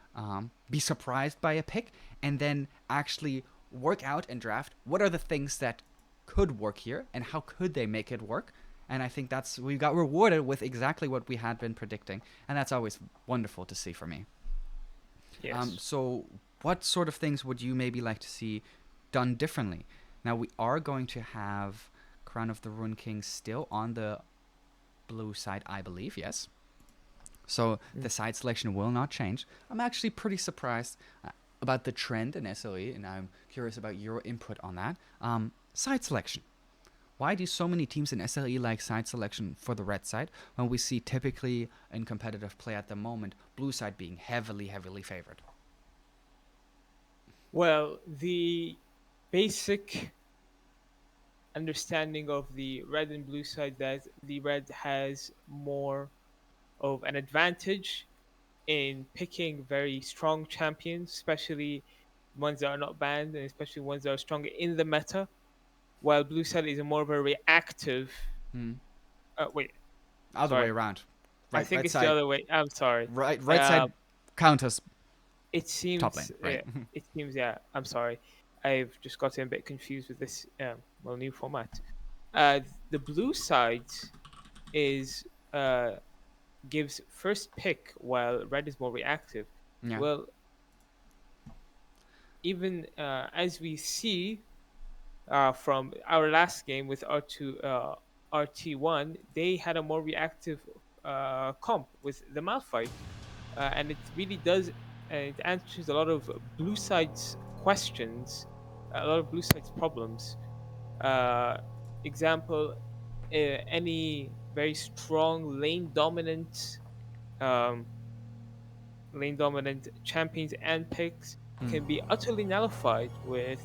be surprised by a pick and then actually work out and draft what are the things that could work here and how could they make it work. And I think that's we got rewarded with exactly what we had been predicting, and that's always wonderful to see for me. Yes. So what sort of things would you maybe like to see done differently? Now we are going to have Crown of the Ruin King still on the blue side, I believe. Yes. So the side selection will not change. I'm actually pretty surprised about the trend in SLE, and I'm curious about your input on that. Side selection. Why do so many teams in SLE like side selection for the red side when we see typically in competitive play at the moment blue side being heavily, heavily favored? Well, the basic understanding of the red and blue side that the red has more of an advantage in picking very strong champions, especially ones that are not banned, and especially ones that are stronger in the meta. While blue side is a more of a reactive. Hmm. Wait, Other way sorry. around. I Right, think right it's the side. other way. I'm sorry. Right Uh, side count as it top seems. lane. Right. It seems. Yeah. I'm sorry. I've just gotten a bit confused with this. New format. Uh, the blue side is uh gives first pick while red is more reactive. Yeah. Well, even as we see from our last game with RT1, they had a more reactive comp with the Malphite, and it really does. It answers a lot of blue side's questions, a lot of blue side's problems. Uh, Example, any very strong um, lane dominant champions and picks Hmm. can be utterly nullified with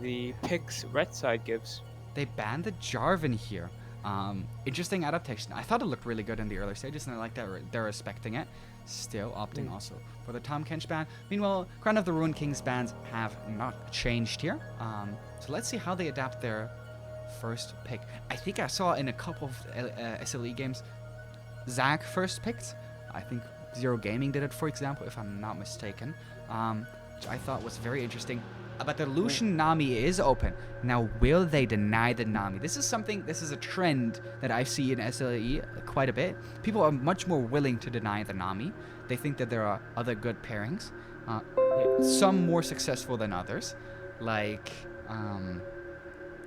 the picks red side gives. They banned the Jarvan here. Interesting adaptation. I thought it looked really good in the early stages, and I like that they're respecting it. Still opting also for the Tom Kench ban. Meanwhile, Crown of the Ruin King's bans have not changed here. So let's see how they adapt their first pick. I think I saw in a couple of SLE games, Zach first picked. I think Zero Gaming did it, for example, if I'm not mistaken. Which I thought was very interesting. But the Lucian Nami is open. Now, will they deny the Nami? This is a trend that I see in SLE quite a bit. People are much more willing to deny the Nami. They think that there are other good pairings. Some more successful than others. Like,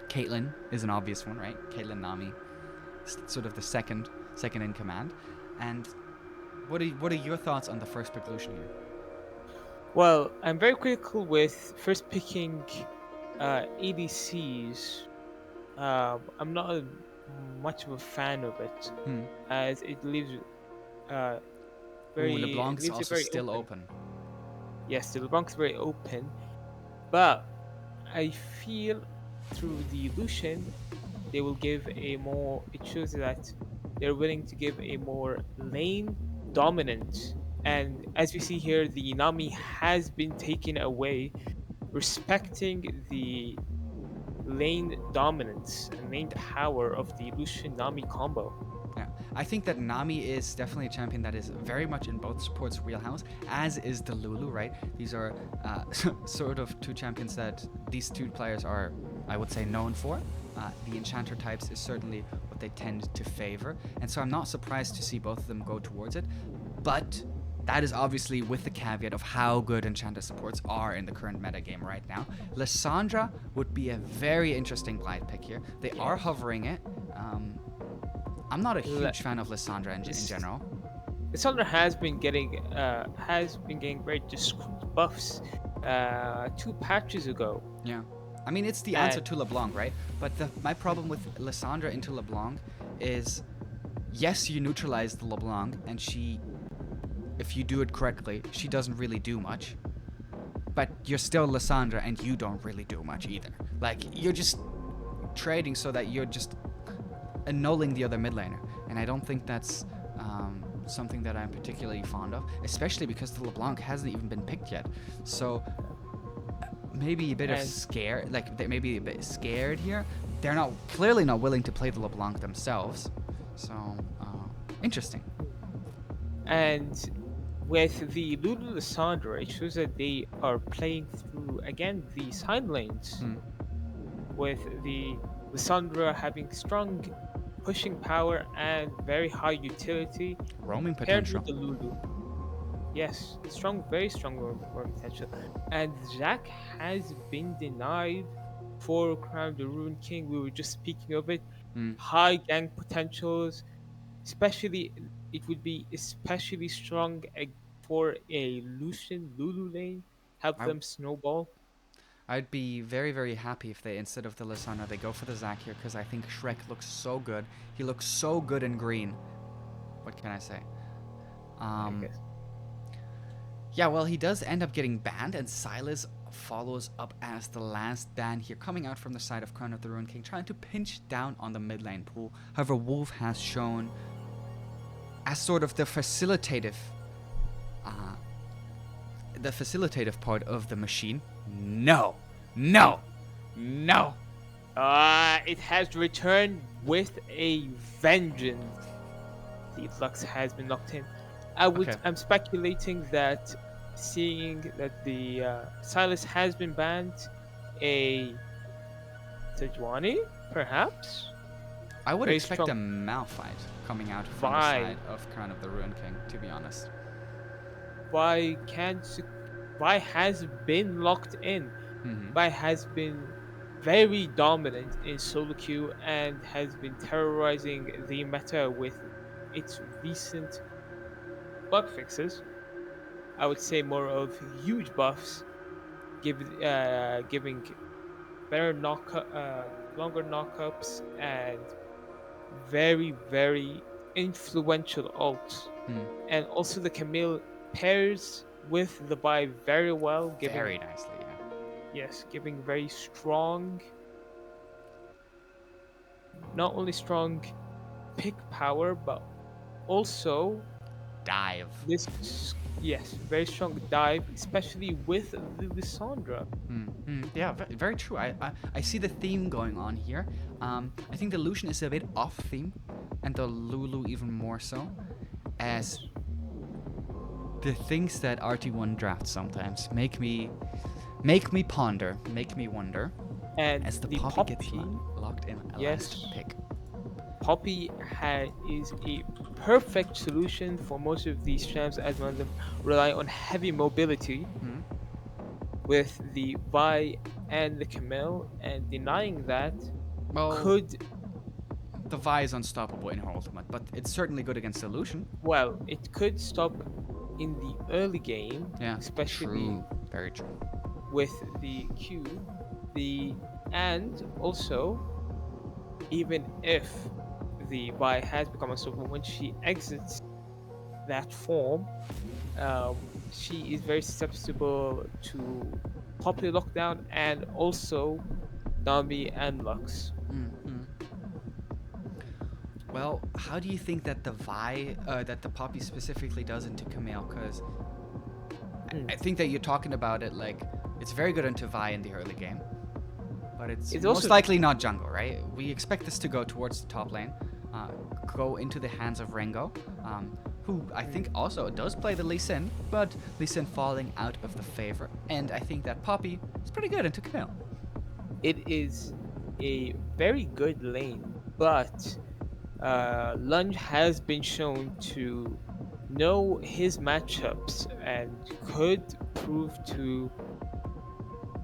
Caitlyn is an obvious one, right? Caitlyn Nami, sort of the second in command. And what are your thoughts on the first pick Lucian here? Well, I'm very critical with first picking ADCs. I'm not much of a fan of it, Hmm. as it leaves uh, Ooh, very LeBlanc it is leaves it also very still open. open. Yes, the LeBlanc's very open, but I feel through the Lucian they will give a more. It shows that they're willing to give a more lane dominant. And as we see here, the Nami has been taken away, respecting the lane dominance and lane power of the Lucian Nami combo. Yeah, I think that Nami is definitely a champion that is very much in both supports' wheelhouse, as is the Lulu, right? These are sort of two champions that these two players are, I would say, known for. The Enchanter types is certainly what they tend to favor, and so I'm not surprised to see both of them go towards it. But that is obviously with the caveat of how good Enchanter supports are in the current metagame right now. Lissandra would be a very interesting blind pick here. They are hovering it. I'm not a huge fan of Lissandra in general. Lissandra has been getting very discreet buffs 2 patches ago. Yeah. I mean, it's the answer to LeBlanc, right? But my problem with Lissandra into LeBlanc is, yes, you neutralize the LeBlanc, and she, if you do it correctly, she doesn't really do much. But you're still Lissandra, and you don't really do much either. Like, you're just trading so that you're just annulling the other mid laner. And I don't think that's something that I'm particularly fond of, especially because the LeBlanc hasn't even been picked yet. So maybe a bit of scare, like they may be a bit scared here. They're clearly not willing to play the LeBlanc themselves. So interesting. And With the Lulu Lissandra, it shows that they are playing through again the side lanes, Hmm. with the Lissandra having strong pushing power and very high utility, Roaming paired with potential. the Lulu. Yes, strong, very strong roam potential. And Jack has been denied for Crown the Ruin King. We were just speaking of it. Hmm. High gang potentials, especially it would be especially strong for a Lucian Lulu lane. Help I them snowball. I'd be very, very happy if they, instead of the Lissandra, they go for the Zac here, because I think Shrek looks so good. He looks so good in green. What can I say? I Um, guess. yeah, well, he does end up getting banned, and Silas follows up as the last ban here, coming out from the side of Crown of the Ruin King, trying to pinch down on the mid lane pool. However, Wolf has shown as sort of uh, the facilitative part of the machine. No, no, no. It has returned with a vengeance. The Lux has been locked in. Okay. I'm speculating that, seeing that the Silas has been banned, a Sejuani, perhaps? I would Very expect a strong Malphite coming out from the Vi. side of Crown of the Ruin King, to be honest. Vi can Vi has been locked in. Mm-hmm. Vi has been very dominant in solo queue and has been terrorizing the meta with its recent bug fixes. I would say more of huge buffs, giving better longer knockups, and very influential ults. Hmm. And also the Camille pairs with the buy very well, giving, Very nicely, yeah. yes, giving very strong, not only strong pick power, but also Dive. this, yes, very strong dive, especially with the Lissandra. Yeah, very true. I see the theme going on here. I think the Lucian is a bit off theme, and the Lulu even more so, as Yes. the things that RT1 drafts sometimes make me ponder, make me wonder, And as the the Poppy gets Poppy, locked in a last yes, pick. Poppy is a perfect solution for most of these champs, as one of them rely on heavy mobility Hmm. with the Vi and the Camille, and denying that Well, could, the Vi is unstoppable in her ultimate, but it's certainly good against the Lucian. well, it could stop in the early game, Yeah, especially true. Very true. with the Q, the and also even if the Vi has become unstoppable when she exits that form, she is very susceptible to popular lockdown and also Nami and Lux. Mm-hmm. Well, how do you think that that the Poppy specifically does into Camille? Because Hmm. I think that you're talking about it like it's very good into Vi in the early game, but it's It's most also, likely not jungle, right? We expect this to go towards the top lane, uh, go into the hands of Rengo, who I think also does play the Lee Sin, but Lee Sin falling out of the favor. And I think that Poppy is pretty good into Camille. it is a very good lane, but Lunge has been shown to know his matchups and could prove to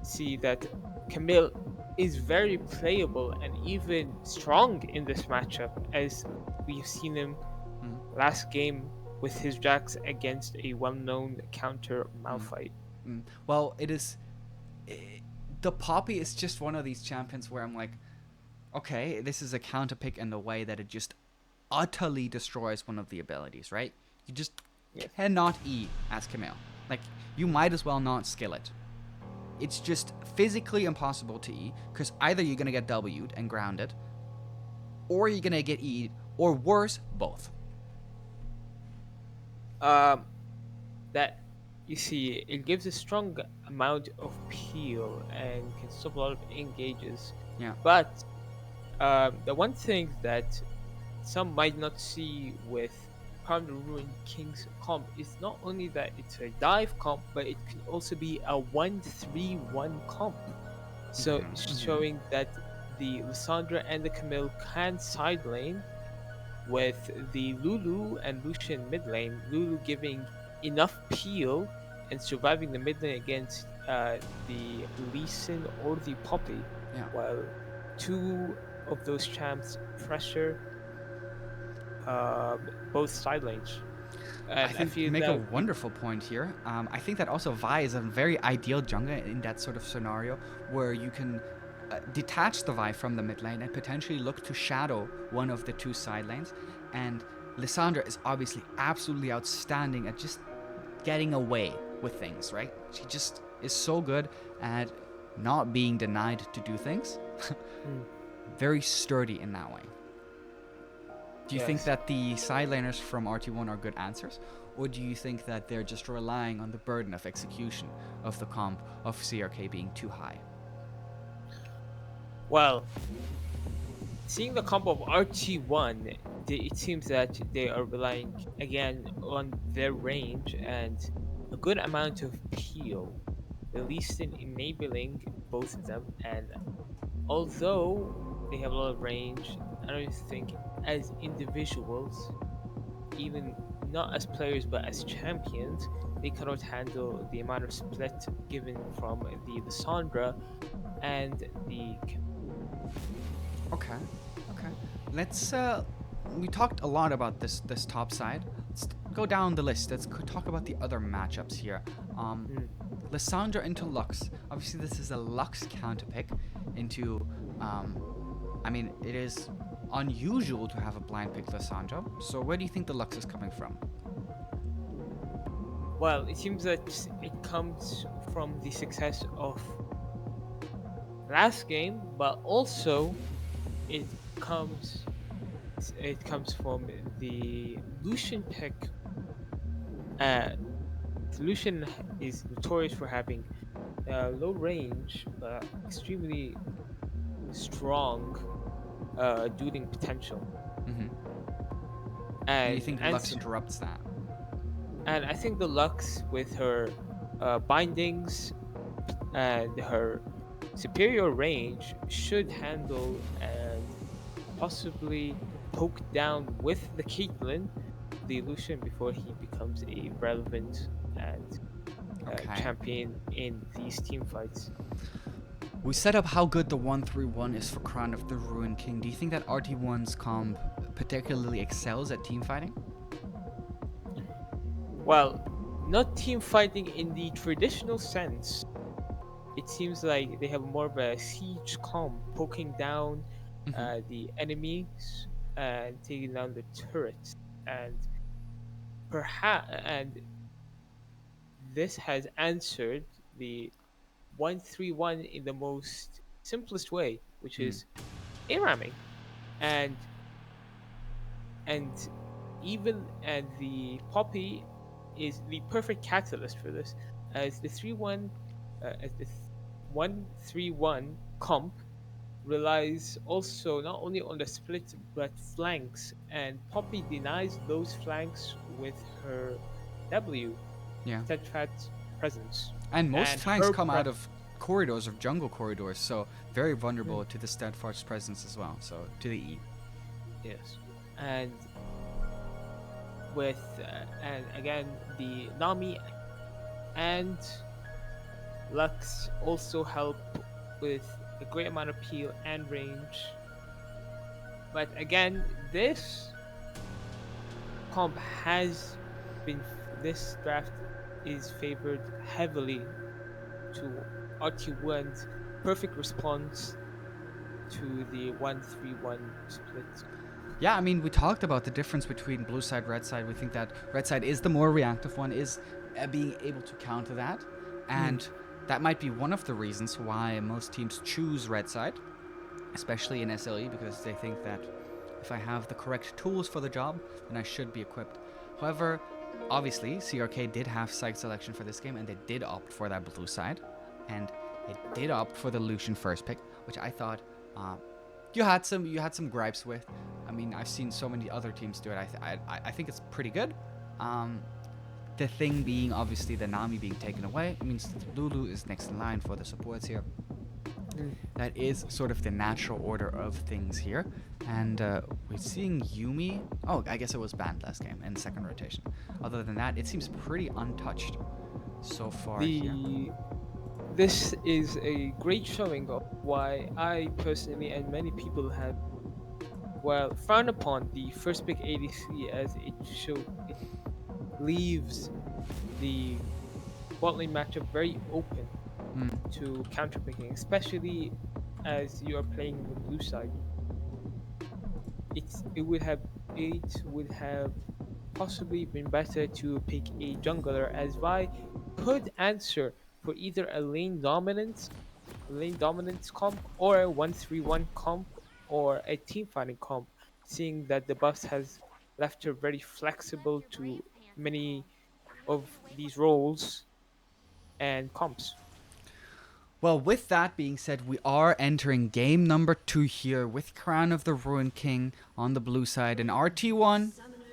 see that Camille is very playable and even strong in this matchup, as we've seen him Mm, last game with his Jax against a well-known counter mm, Malphite. Well, i the Poppy is just one of these champions where I'm like, okay, this is a counter pick in the way that it just utterly destroys one of the abilities, right? You just Yes. cannot E as Camille. Like, you might as well not skill it. It's just physically impossible to E, because either you're going to get W'd and grounded, or you're going to get E'd, or worse, both. Um, that you see, it gives a strong amount of peel and can stop a lot of engages. Yeah. But the one thing that some might not see with Crown the Ruined King's comp is not only that it's a dive comp, but it can also be a 1-3-1 comp. So showing that the Lissandra and the Camille can side lane with the Lulu and Lucian mid lane. Lulu giving enough peel and surviving the mid lane against the Lee Sin or the Poppy, Yeah. while two of those champs pressure both side lanes. I And I think you feel make a that we wonderful point here. I think that also Vi is a very ideal jungler in that sort of scenario where you can detach the Vi from the mid lane and potentially look to shadow one of the two side lanes. And Lissandra is obviously absolutely outstanding at just getting away with things, right? She just is so good at not being denied to do things. Mm, Very sturdy in that way. Do you think yes. that the side laners from RT1 are good answers? Or do you think that they're just relying on the burden of execution of the comp of CRK being too high? Well, seeing the comp of RT1, it seems that they are relying again on their range and a good amount of peel, at least in enabling both of them. And although they have a lot of range, I don't think as individuals, even not as players but as champions, they cannot handle the amount of split given from the Lissandra and the Okay, okay. Let's we talked a lot about this top side. Let's go down the list. Let's talk about the other matchups here. Hmm. Lissandra into Lux. Obviously, this is a Lux counter pick into. I mean, it is unusual to have a blind pick Lissandra. So where do you think the Lux is coming from? Well, it seems that it comes from the success of last game, but also it comes it comes from the Lucian pick. Uh, Lucian is notorious for having low range but extremely strong dueling potential, Mm-hmm. And you and think Lux interrupts that? and I think the Lux with her bindings and her superior range should handle and possibly poke down with the Caitlyn the Lucian before he becomes a relevant and Okay. champion in these team fights. We set up how good the 1-3-1 is for Crown of the Ruined King. Do you think that RT1's comp particularly excels at team fighting? Well, not team fighting in the traditional sense. It seems like they have more of a siege comp, poking down Mm-hmm. the enemies and taking down the turrets, and perhaps this has answered the 1-3-1 in the most simplest way, which Mm. is ARAMing, and and and the Poppy is the perfect catalyst for this, as the 3-1 as the 1-3-1 comp relies also not only on the split but flanks, and Poppy denies those flanks with her W, Yeah. steadfast presence, And most and flanks her come out of corridors, of jungle corridors, so very vulnerable to the steadfast presence as well, so to the E. yes, and with and again the Nami and Lux also help with a great amount of peel and range. But again, this comp has been this draft is favored heavily to RT1's perfect response to the 1-3-1 split. Yeah, I mean, we talked about the difference between blue side, red side. We think that red side is the more reactive one, is being able to counter that. And that might be one of the reasons why most teams choose red side, especially in SLE, because they think that if I have the correct tools for the job, then I should be equipped. However, obviously, CRK did have site selection for this game, and they did opt for that blue side. And they did opt for the Lucian first pick, which I thought you had some gripes with. I mean, I've seen so many other teams do it. I think it's pretty good. Um, the thing being, obviously, the Nami being taken away means Lulu is next in line for the supports here. Mm. That is sort of the natural order of things here. And we're seeing Yumi. Oh, I guess it was banned last game in second rotation. Other than that, it seems pretty untouched so far here. This is a great showing of why I personally and many people have frowned upon the first pick ADC, as it leaves the bot lane matchup very open Mm. to counterpicking, especially as you are playing the blue side. It would have possibly been better to pick a jungler, as Vi could answer for either a lane dominance comp, or a 1-3-1 comp, or a team fighting comp, seeing that the buffs has left her very flexible to many of these roles and comps. Well, with that being said, we are entering game number 2 here with Crown of the Ruined King on the blue side and RT1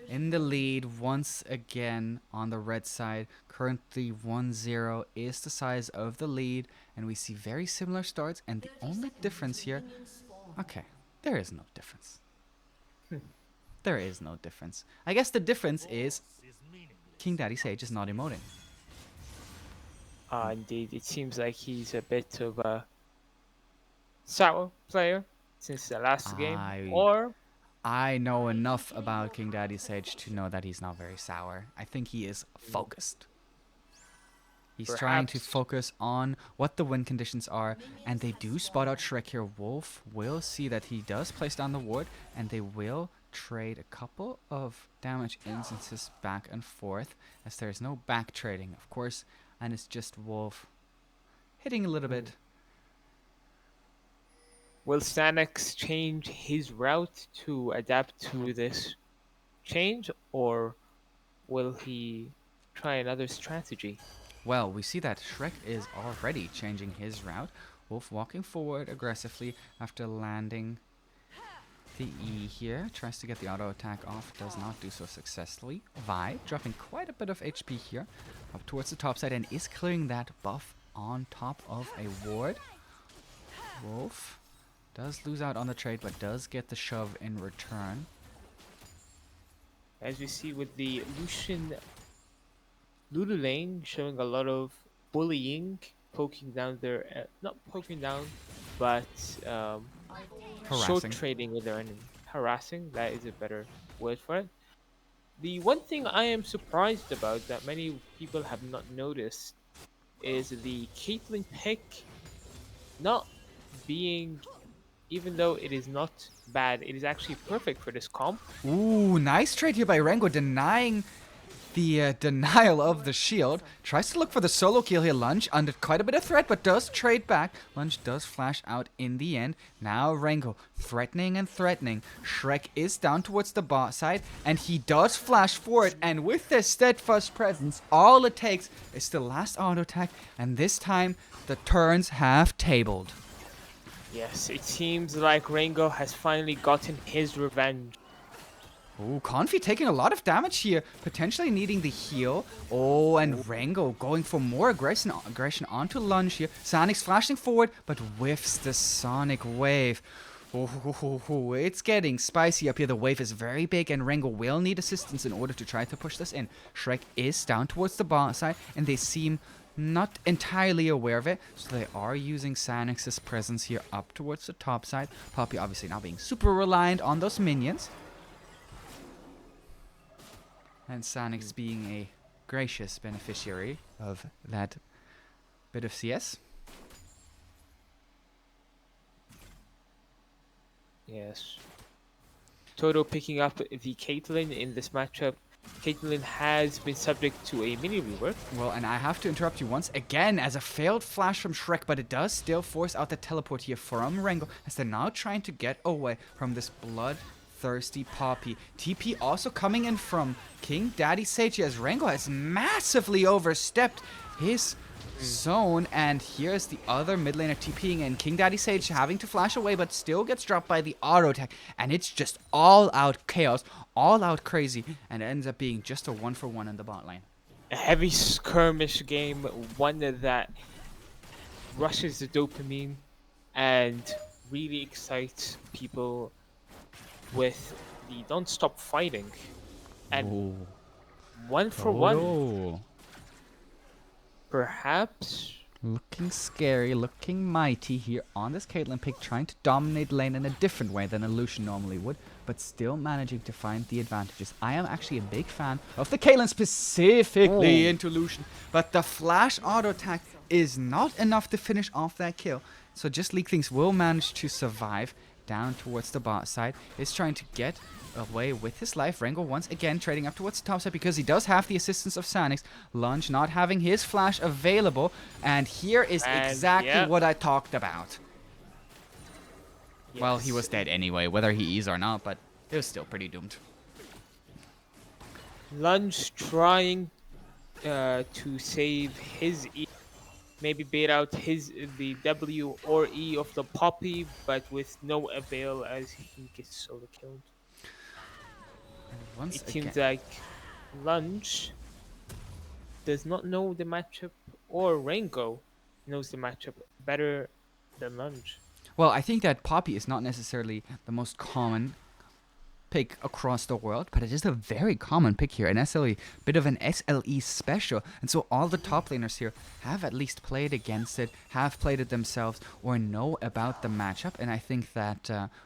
in the lead once again on the red side. Currently 1-0 is the size of the lead, and we see very similar starts, and the only difference here... Okay, there is no difference. There is no difference. I guess the difference is King Daddy Sage is not emoting. Indeed, it seems like he's a bit of a sour player since the last game, I or I know enough about King Daddy Sage to know that he's not very sour. I think he is focused. He's trying to perhaps focus on what the win conditions are, and they do spot out Shrek here. Wolf will see that he does place down the ward, and they will trade a couple of damage instances back and forth, as there is no back trading, of course, and it's just Wolf hitting a little bit. will Stanix change his route to adapt to this change, or will he try another strategy? Well, we see that Shrek is already changing his route. Wolf walking forward aggressively after landing the E here. Tries to get the auto attack off. Does not do so successfully. Vi dropping quite a bit of HP here up towards the top side and is clearing that buff on top of a ward. Wolf does lose out on the trade, but does get the shove in return. As we see with the Lulu lane showing a lot of bullying, poking down not poking down, but short Harassing. trading with their enemy. Harassing, that is a better word for it. The one thing I am surprised about that many people have not noticed is the Caitlyn pick not being, even though it is not bad, it is actually perfect for this comp. Ooh, nice trade here by Rengo, denying the denial of the shield. Tries to look for the solo kill here. Lunge under quite a bit of threat, but does trade back. Lunge does flash out in the end. Now Rengo threatening and threatening. Shrek is down towards the bot side, and he does flash forward. And with their steadfast presence, all it takes is the last auto attack, and this time the turns have tabled. Yes, it seems like Rengo has finally gotten his revenge. Ooh, Confi taking a lot of damage here, potentially needing the heal. Oh, and Rengo going for more aggression onto Lunge here. Sonic's flashing forward, but whiffs the Sonic Wave. Oh, it's getting spicy up here. The wave is very big, and Rengo will need assistance in order to try to push this in. Shrek is down towards the bot side, and they seem not entirely aware of it, so they are using Sanix's presence here up towards the top side. Poppy obviously now being super reliant on those minions. And Sanix being a gracious beneficiary of that bit of CS. Yes. Toto picking up the Caitlyn in this matchup. Caitlyn has been subject to a mini rework. Well, and I have to interrupt you once again as a failed flash from Shrek, but it does still force out the teleport here from Rengo, as they're now trying to get away from this bloodthirsty Poppy. TP also coming in from King Daddy Sage, as Rengo has massively overstepped his zone, and here's the other mid laner TPing, and King Daddy Sage having to flash away, but still gets dropped by the auto attack, and it's just all out chaos, all out crazy, and it ends up being just a 1-for-1 in the bot lane. A heavy skirmish game, one that rushes the dopamine and really excites people with the don't stop fighting. And Ooh. 1-for-1, Toto. perhaps. Looking scary, looking mighty here on this Caitlyn pick, trying to dominate lane in a different way than a Lucian normally would, but still managing to find the advantages. I am actually a big fan of the Caitlyn, specifically into Lucian, but the flash auto attack is not enough to finish off that kill. So just League Things will manage to survive down towards the bot side. Is trying to get away with his life. Rengo once again trading up towards the top side because he does have the assistance of Sanix. Lunge not having his flash available. And here is exactly what I talked about. Yes. Well, he was dead anyway, whether he is or not, but it was still pretty doomed. Lunge trying to save his E. Maybe bait out the W or E of the Poppy, but with no avail as he gets solo killed. It seems like Lunge does not know the matchup, or Rengo knows the matchup better than Lunge. Well, I think that Poppy is not necessarily the most common pick across the world, but it is a very common pick here, an SLE, bit of an SLE special, and so all the top laners here have at least played against it, have played it themselves, or know about the matchup, and I think that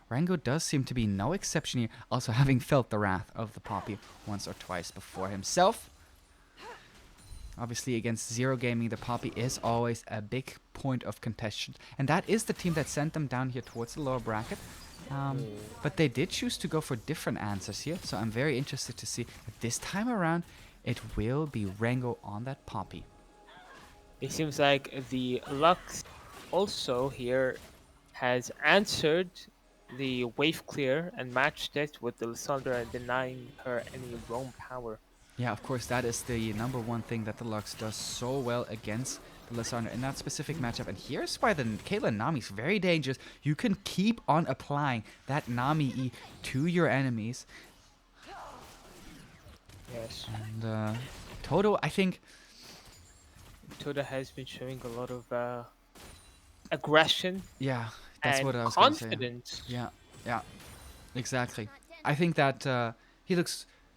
Rengo does seem to be no exception here, also having felt the wrath of the Poppy once or twice before himself. Obviously, against Zero Gaming, the Poppy is always a big point of contention, and that is the team that sent them down here towards the lower bracket. But they did choose to go for different answers here, so I'm very interested to see that this time around it will be Rengo on that Poppy. It seems like the Lux also here has answered the wave clear and matched it with the Lissandra, denying her any roam power. Yeah, of course, that is the number one thing that the Lux does so well against the Lissandra in that specific matchup. And here's why the Caitlyn Nami is very dangerous. You can keep on applying that Nami E to your enemies. Yes. And Toto, I think... Toto has been showing a lot of aggression. Yeah, that's what I was going to say. Confidence. Yeah, exactly. I think that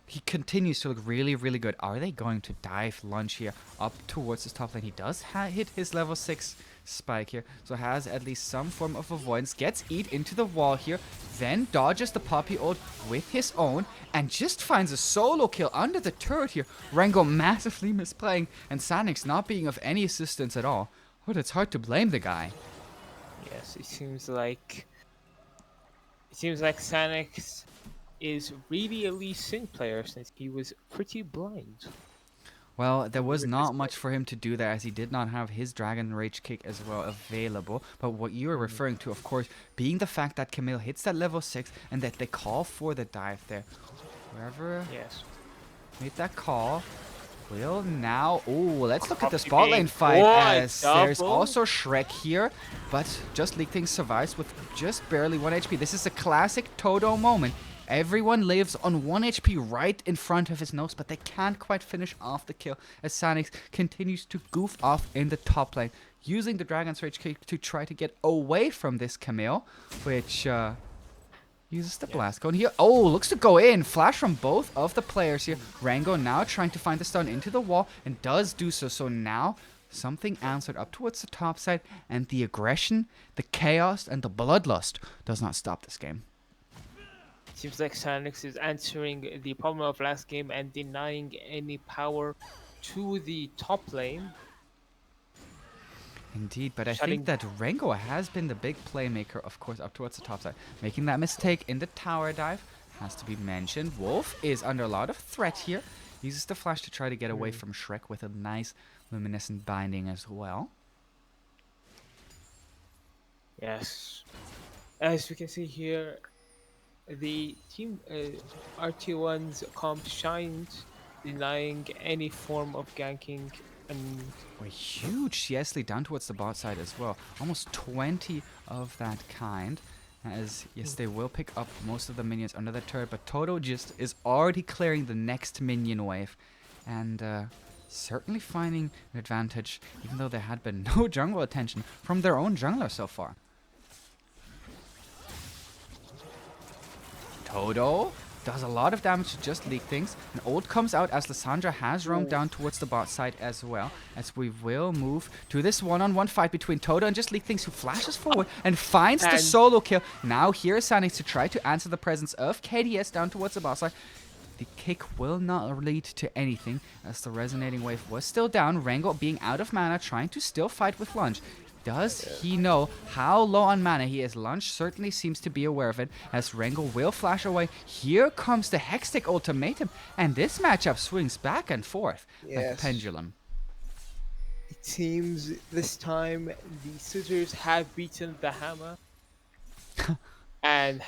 he continues to look really, really good. Are they going to dive Lunge here up towards his top lane? He does hit his level 6 spike here, so has at least some form of avoidance. Gets eat into the wall here, then dodges the Poppy ult with his own, and just finds a solo kill under the turret here. Rengo massively misplaying, and Sanix not being of any assistance at all. But it's hard to blame the guy. Yes, it seems like Sanix is really a Lee Sin player since he was pretty blind. Well, there was not much for him to do there, as he did not have his Dragon Rage kick as well available. But what you are referring to, of course, being the fact that Camille hits that level 6 and that they call for the dive there. Whoever made that call will now... Oh, let's look at the spot lane fight, as there's also Shrek here. But just League Things survives with just barely 1 HP. This is a classic Toto moment. Everyone lives on 1 HP right in front of his nose, but they can't quite finish off the kill as Sanix continues to goof off in the top lane, using the Dragon's Rage kick to try to get away from this Camille, which uses the blast cone here. Oh, looks to go in. Flash from both of the players here. Rengo now trying to find the stun into the wall, and does do so. So now something answered up towards the top side, and the aggression, the chaos, and the bloodlust does not stop this game. Seems like Sanix is answering the problem of last game and denying any power to the top lane. Indeed, but I think that Rengo has been the big playmaker, of course, up towards the top side. Making that mistake in the tower dive has to be mentioned. Wolf is under a lot of threat here. Uses the flash to try to get away from Shrek with a nice luminescent binding as well. Yes. As we can see here, the team RT1's comp shined, denying any form of ganking And A huge CS lead down towards the bot side as well. Almost 20 of that kind. As, yes, they will pick up most of the minions under the turret, but Toto just is already clearing the next minion wave. And certainly finding an advantage, even though there had been no jungle attention from their own jungler so far. Toto does a lot of damage to just leak things. An ult comes out as Lissandra has roamed down towards the bot side as well. As we will move to this one-on-one fight between Toto and just leak things, who flashes forward and finds the solo kill. Now here is Sanix to try to answer the presence of KDS down towards the bot side. The kick will not lead to anything as the resonating wave was still down. Rango being out of mana, trying to still fight with Lunge. Does he know how low on mana he is? Lunge certainly seems to be aware of it, as Rango will flash away. Here comes the Hextech ultimatum, and this matchup swings back and forth like a pendulum. It seems this time the scissors have beaten the hammer, and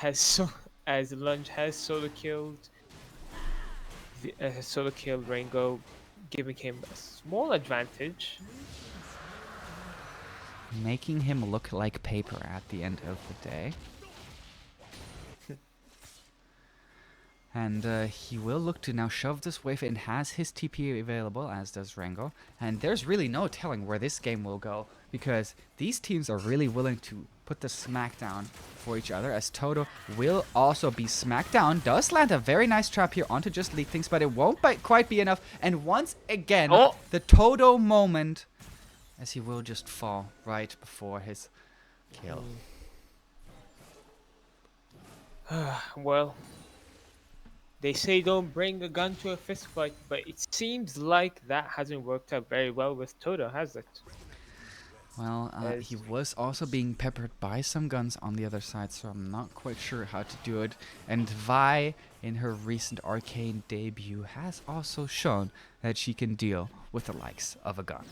as Lunge has solo killed Rango, giving him a small advantage. Making him look like paper at the end of the day. And he will look to now shove this wave in, has his TP available, as does Rango. And there's really no telling where this game will go, because these teams are really willing to put the smackdown for each other, as Toto will also be smacked down. Does land a very nice trap here onto just leak things, but it won't quite be enough. And once again, the Toto moment, as he will just fall right before his kill. Well, they say don't bring a gun to a fist fight, but it seems like that hasn't worked out very well with Toto, has it? Well, he was also being peppered by some guns on the other side, so I'm not quite sure how to do it. And Vi, in her recent Arcane debut, has also shown that she can deal with the likes of a gun.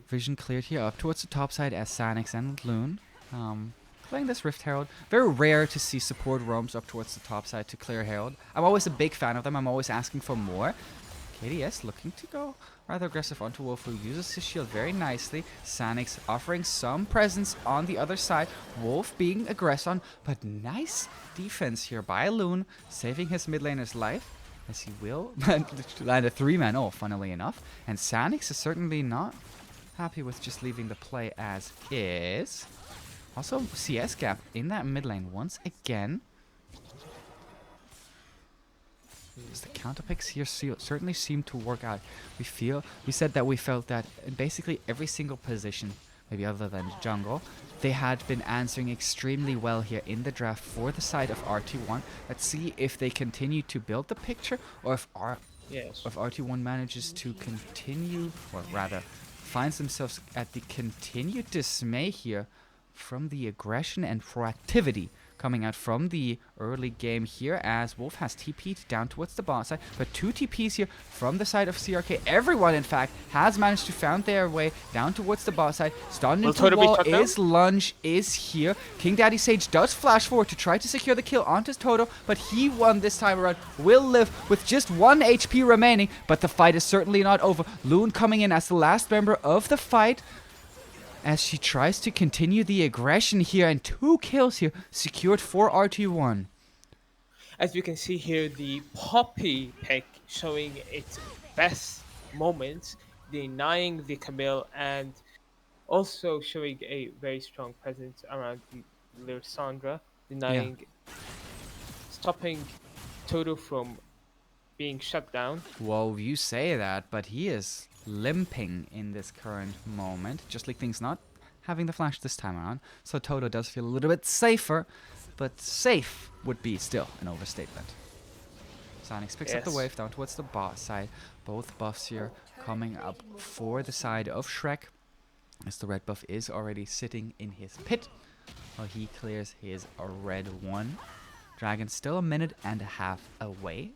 Vision cleared here up towards the top side as Sanix and Loon playing this Rift Herald. Very rare to see support roams up towards the top side to clear Herald. I'm always a big fan of them. I'm always asking for more. KDS looking to go rather aggressive onto Wolf, who uses his shield very nicely. Sanix offering some presence on the other side. Wolf being aggressive, but nice defense here by Loon, saving his mid laner's life, as he will land a 3-man ult, funnily enough. And Sanix is certainly not happy with just leaving the play as is. Also, CS gap in that mid lane once again. The counter picks here certainly seem to work out. We said that we felt that in basically every single position, maybe other than jungle, they had been answering extremely well here in the draft for the side of RT1. Let's see if they continue to build the picture, or if RT1 manages to continue, or rather finds themselves at the continued dismay here from the aggression and proactivity coming out from the early game here, as Wolf has TP'd down towards the bot side, but 2 TPs here from the side of CRK. Everyone, in fact, has managed to find their way down towards the bot side. Stunned into the wall is Lunge is here. King Daddy Sage does flash forward to try to secure the kill onto Toto, but he won this time around. Will live with just 1 HP remaining, but the fight is certainly not over. Loon coming in as the last member of the fight, as she tries to continue the aggression here, and 2 kills here secured for RT1. As you can see here, the Poppy pick showing its best moments, denying the Camille, and also showing a very strong presence around the Lissandra, stopping Toto from being shut down. Well, you say that, but he is limping in this current moment. Just like things not having the flash this time around, so Toto does feel a little bit safer, but safe would be still an overstatement. Sanix picks up the wave down towards the bot side. Both buffs here coming up for the side of Shrek, as the red buff is already sitting in his pit while he clears his red one. Dragon still a minute and a half away,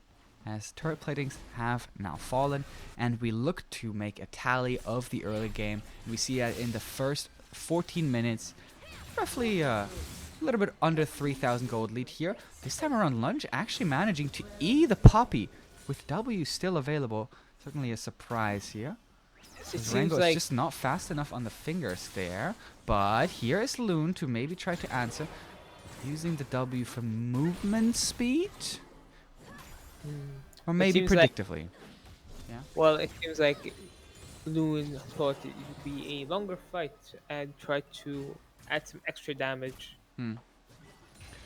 as turret platings have now fallen, and we look to make a tally of the early game. We see that in the first 14 minutes, roughly a little bit under 3,000 gold lead here. This time around, Lunge actually managing to E the Poppy with W still available, certainly a surprise here. It As seems Rango is like just not fast enough on the fingers there. But here is Loon to maybe try to answer. Using the W for movement speed? Or it maybe seems like predictively. Yeah. well, it seems like Loon thought it would be a longer fight and tried to add some extra damage. Hmm. Well,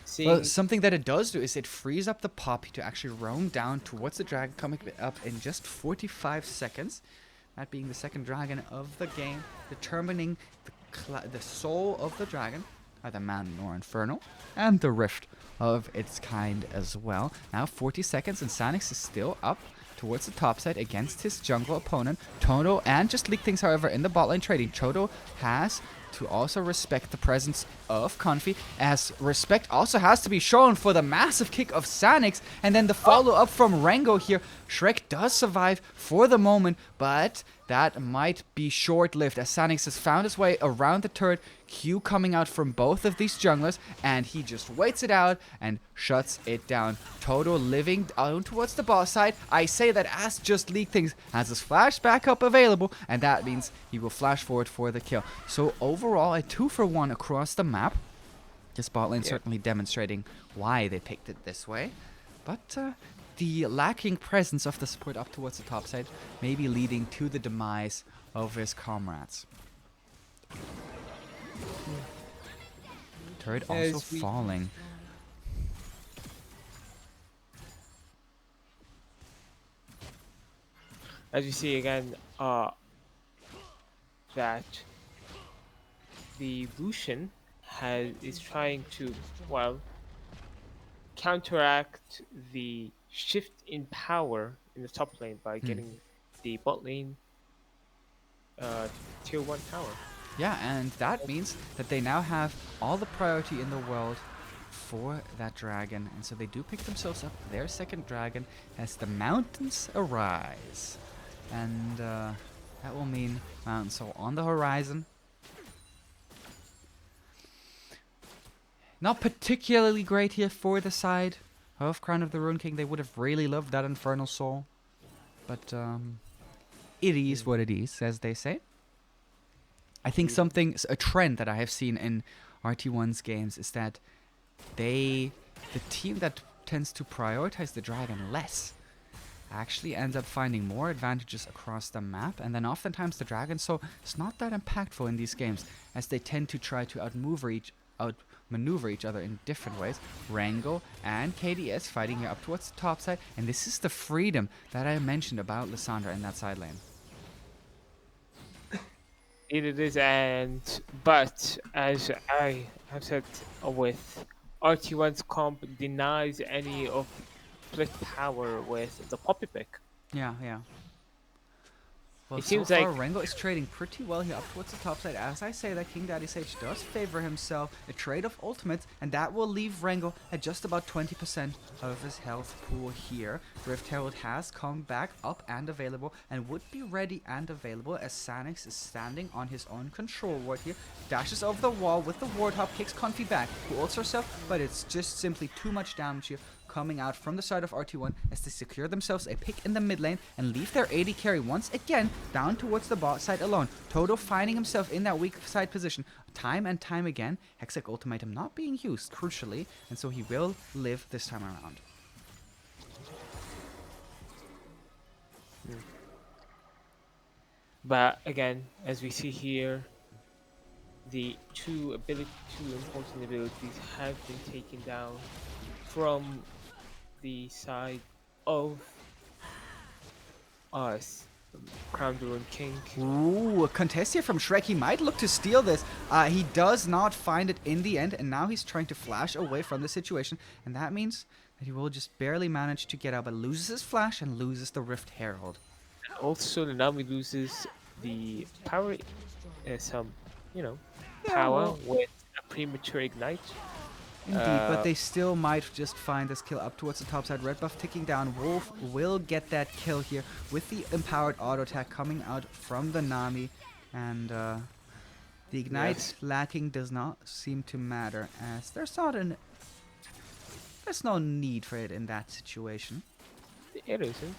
Seeing something that it does do is it frees up the Poppy to actually roam down towards the dragon, coming up in just 45 seconds. That being the second dragon of the game, determining the soul of the dragon, either mountain or infernal, and the rift of its kind as well. Now 40 seconds, and Sanix is still up towards the top side against his jungle opponent, Toto, and just leak things, however, in the bot lane trading. Toto has to also respect the presence of Confi, as respect also has to be shown for the massive kick of Sanix, and then the follow-up from Rango here. Shrek does survive for the moment, but that might be short-lived, as Sanix has found his way around the turret, Q coming out from both of these junglers, and he just waits it out and shuts it down. Toto living down towards the boss side. I say that as just leak things has his flash backup available, and that means he will flash forward for the kill. So overall, a 2-for-1 across the map. This bot lane certainly demonstrating why they picked it this way. But the lacking presence of the support up towards the top side may be leading to the demise of his comrades. Turret also falling. as you see again, that the Lucian is trying to, well, counteract the shift in power in the top lane by getting the bot lane tier 1 tower. Yeah, and that means that they now have all the priority in the world for that dragon, and so they do pick themselves up their second dragon as the mountains arise. And that will mean mountains so on the horizon. Not particularly great here for the side of Crown of the Rune King. They would have really loved that Infernal Soul. But it is what it is, as they say. I think a trend that I have seen in RT1's games is that the team that tends to prioritize the dragon less actually ends up finding more advantages across the map, and then oftentimes the dragon soul is not that impactful in these games, as they tend to try to outmaneuver each other in different ways. Rango and KDS fighting here up towards the top side, and this is the freedom that I mentioned about Lissandra in that side lane. It is, but as I have said, with RT1's comp denies any of split power with the Poppy pick. Yeah. Well, It so seems far, like Rango is trading pretty well here up towards the top side. As I say, that King Daddy Sage does favor himself a trade of ultimates, and that will leave Rango at just about 20% of his health pool here. Rift Herald has come back up and available, and would be ready and available as Sanix is standing on his own control ward here. Dashes over the wall with the ward hop, kicks Confi back, who ults herself, but it's just simply too much damage here coming out from the side of RT1 as they secure themselves a pick in the mid lane and leave their AD carry once again down towards the bot side alone. Toto finding himself in that weak side position time and time again. Hextech ultimatum not being used, crucially, and so he will live this time around. But again, as we see here, the two important abilities have been taken down from the side of us, Crown of the Rune King. Ooh, a contest here from Shrek. He might look to steal this. He does not find it in the end, and now he's trying to flash away from the situation, and that means that he will just barely manage to get out, but loses his flash and loses the Rift Herald. Also, Nanami loses the power, Yeah, power well, with a premature ignite. indeed, but they still might just find this kill up towards the top side. Red buff ticking down. Wolf will get that kill here with the empowered auto attack coming out from the Nami, and the ignite lacking does not seem to matter, as there's no need for it in that situation. It isn't.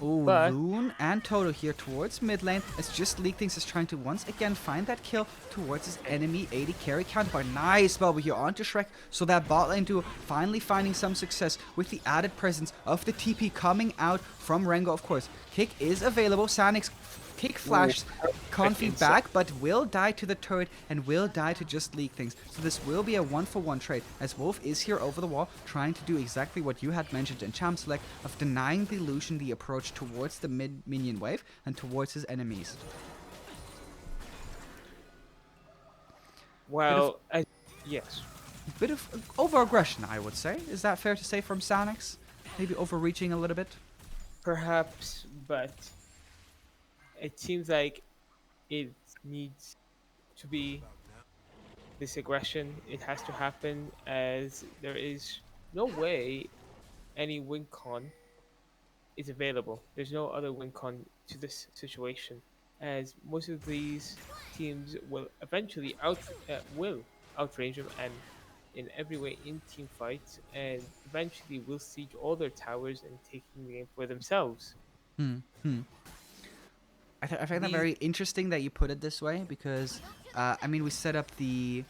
Ooh, But Loon and Toto here towards mid lane as just League Things is trying to once again find that kill towards his enemy 80 carry counterpart. Nice bubble here onto Shrek, so that bot lane duo finally finding some success with the added presence of the TP coming out from Rengo, of course. Kick is available, Sanix kick flash, Confi back, but will die to the turret and will die to just League Things. So this will be a 1-for-1 trade, as Wolf is here over the wall, trying to do exactly what you had mentioned in Champ Select, of denying the Lucian the approach towards the mid minion wave and towards his enemies. well, yes, Bit of over-aggression, I would say. Is that fair to say from Sanix? Maybe overreaching a little bit? perhaps, but it seems like it needs to be this aggression. It has to happen as there is no way any win con is available. There's no other win con to this situation, as most of these teams will eventually will outrange them and in every way in team fights, and eventually will siege all their towers and taking the game for themselves. Hmm. Hmm. I find that These very interesting that you put it this way because, I mean, we set up the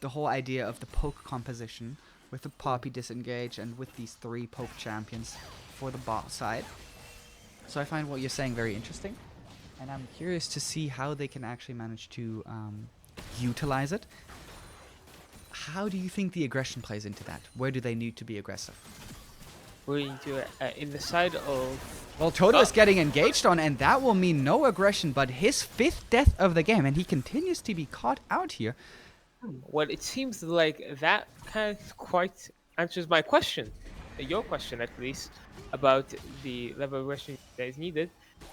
whole idea of the poke composition with the Poppy disengage and with these 3 poke champions for the bot side. So I find what you're saying very interesting, and I'm curious to see how they can actually manage to utilize it. How do you think the aggression plays into that? Where do they need to be aggressive? we're into in the side of Well, Toto is getting engaged on, and that will mean no aggression, but his 5th death of the game, and he continues to be caught out here. well, it seems like that kind of quite answers my question, your question at least, about the level of aggression that is needed.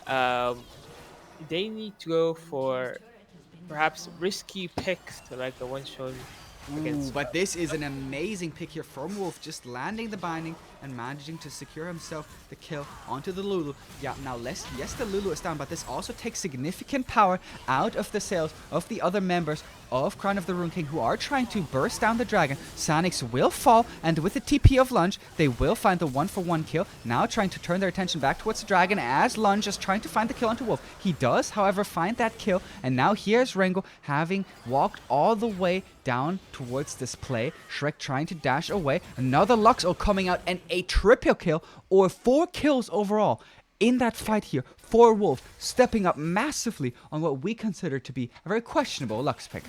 Um, they need to go for perhaps risky picks like the one shown Ooh, against. but this is an amazing pick here from Wolf, just landing the binding and managing to secure himself the kill onto the Lulu. Yeah, now yes, the Lulu is down, but this also takes significant power out of the sails of the other members of Crown of the Rune King who are trying to burst down the dragon. Sanix will fall, and with the TP of Lunge, they will find the 1-for-1 kill. Now trying to turn their attention back towards the dragon as Lunge is trying to find the kill onto Wolf. He does, however, find that kill, and now here's Rengo having walked all the way down towards this play. Shrek trying to dash away. Another Luxo coming out, and a triple kill, or 4 kills overall in that fight here for Wolf, stepping up massively on what we consider to be a very questionable Lux pick.